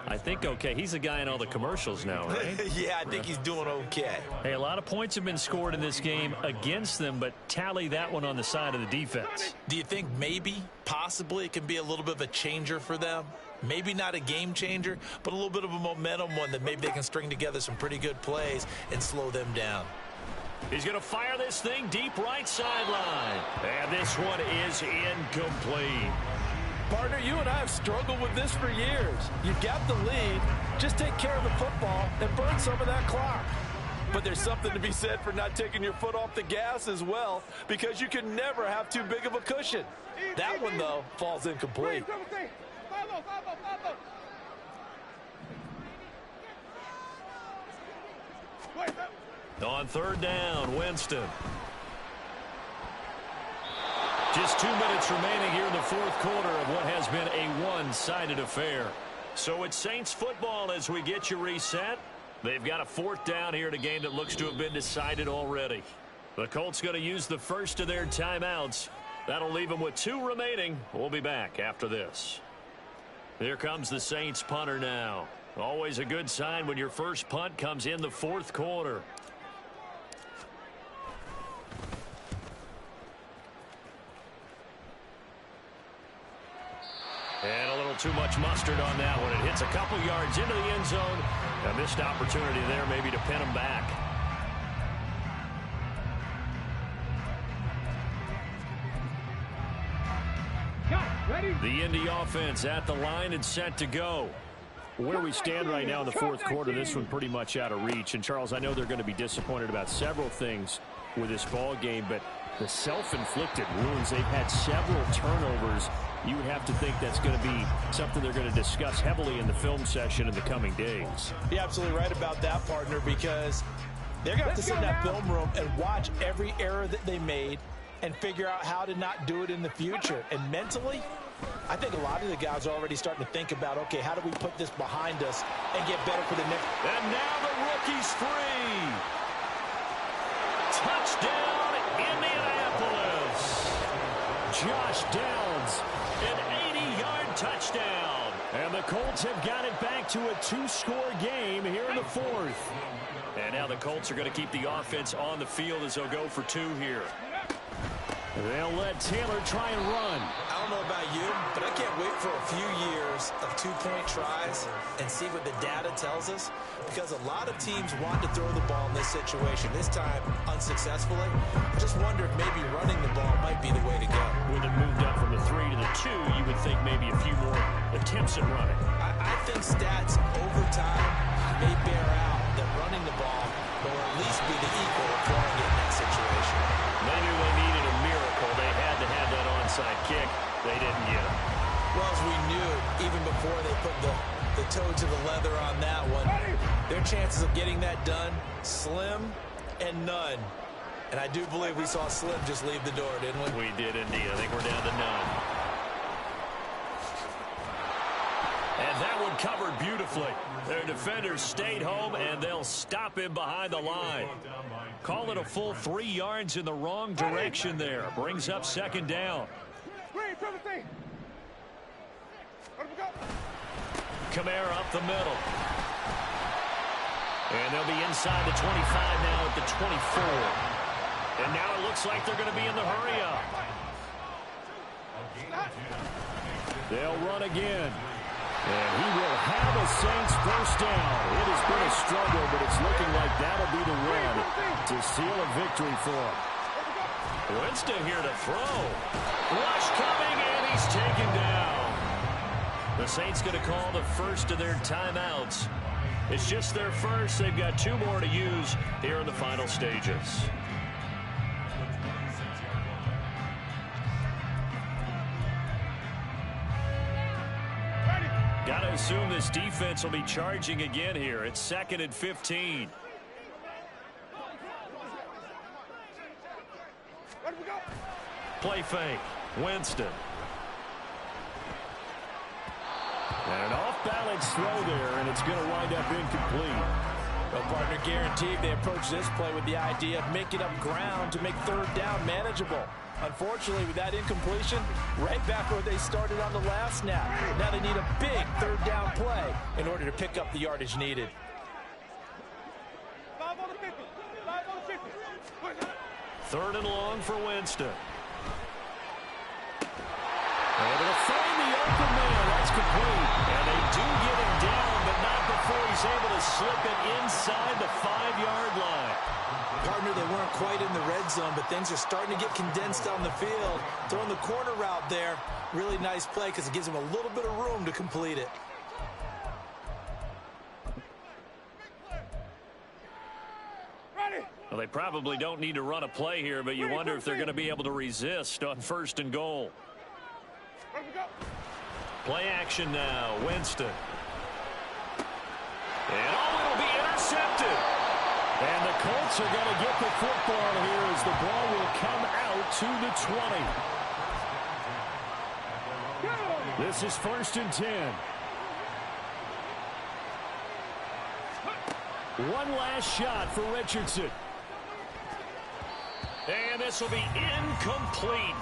I think okay. He's a guy in all the commercials now, right? Yeah, I think he's doing okay. Hey, a lot of points have been scored in this game against them, but tally that one on the side of the defense. Do you think maybe, possibly, it can be a little bit of a changer for them? Maybe not a game changer, but a little bit of a momentum one that maybe they can string together some pretty good plays and slow them down. He's going to fire this thing deep right sideline. And this one is incomplete. Partner, you and I have struggled with this for years. You've got the lead. Just take care of the football and burn some of that clock. But there's something to be said for not taking your foot off the gas as well, because you can never have too big of a cushion. That one, though, falls incomplete. On third down, Winston. Just 2 minutes remaining here in the fourth quarter of what has been a one-sided affair. So it's Saints football as we get you reset. They've got a fourth down here in a game that looks to have been decided already. The Colts going to use the first of their timeouts. That'll leave them with 2 remaining. We'll be back after this. Here comes the Saints punter now. Always a good sign when your first punt comes in the fourth quarter. And a little too much mustard on that one. It hits a couple yards into the end zone. A missed opportunity there maybe to pin him back. The Indy offense at the line and set to go. Where we stand right now in the fourth quarter, this one pretty much out of reach. And, Charles, I know they're going to be disappointed about several things with this ball game, but the self-inflicted wounds, they've had several turnovers. You would have to think that's going to be something they're going to discuss heavily in the film session in the coming days. You're absolutely right about that, partner, because they're going to have to sit in that film room and watch every error that they made and figure out how to not do it in the future. And mentally, I think a lot of the guys are already starting to think about, okay, how do we put this behind us and get better for the next. And now the rookie's free. Touchdown, Indianapolis. Josh Downs, an 80-yard touchdown. And the Colts have got it back to a 2-score game here in the fourth. And now the Colts are going to keep the offense on the field as they'll go for 2 here. They'll let Taylor try and run. I don't know about you, but I can't wait for a few years of two-point tries and see what the data tells us, because a lot of teams want to throw the ball in this situation, this time unsuccessfully. I just wonder if maybe running the ball might be the way to go. With it moved up from the 3 to the 2, you would think maybe a few more attempts at running. I think stats over time may bear out that running the ball will at least be the equal of throwing it in that situation. They knew they needed a miracle. They had to have that onside kick. They didn't get it. Well, as we knew, even before they put the toe to the leather on that one, their chances of getting that done, slim and none. And I do believe we saw Slim just leave the door, didn't we? We did indeed. I think we're down to none. And that one covered beautifully. Their defenders stayed home, and they'll stop him behind the line. Call it a full 3 yards in the wrong direction there. Brings up second down. Kamara up the middle. And they'll be inside the 25 now at the 24. And now it looks like they're going to be in the hurry-up. They'll run again. And he will have a Saints first down. It has been a struggle, but it's looking like that'll be the run to seal a victory for him. Winston here to throw. Rush coming, and he's taken down. The Saints going to call the first of their timeouts. It's just their first. They've got 2 more to use here in the final stages. Got to assume this defense will be charging again here. It's 2nd and 15. Play fake. Winston. And an off-balance throw there, and it's going to wind up incomplete. Well, partner, guaranteed they approach this play with the idea of making up ground to make third down manageable. Unfortunately, with that incompletion, right back where they started on the last snap. Now they need a big third down play in order to pick up the yardage needed. 3rd and long for Winston. Able to find the open man. That's complete. And they do get him down, but not before he's able to slip it inside the 5-yard line. Partner, they weren't quite in the red zone, but things are starting to get condensed on the field. Throwing the corner route there, really nice play because it gives them a little bit of room to complete it. Well, they probably don't need to run a play here, but you wonder if they're going to be able to resist on 1st and goal. Play action now. Winston. And it'll be intercepted. And the Colts are going to get the football here as the ball will come out to the 20. This is 1st and 10. One last shot for Richardson. And this will be incomplete.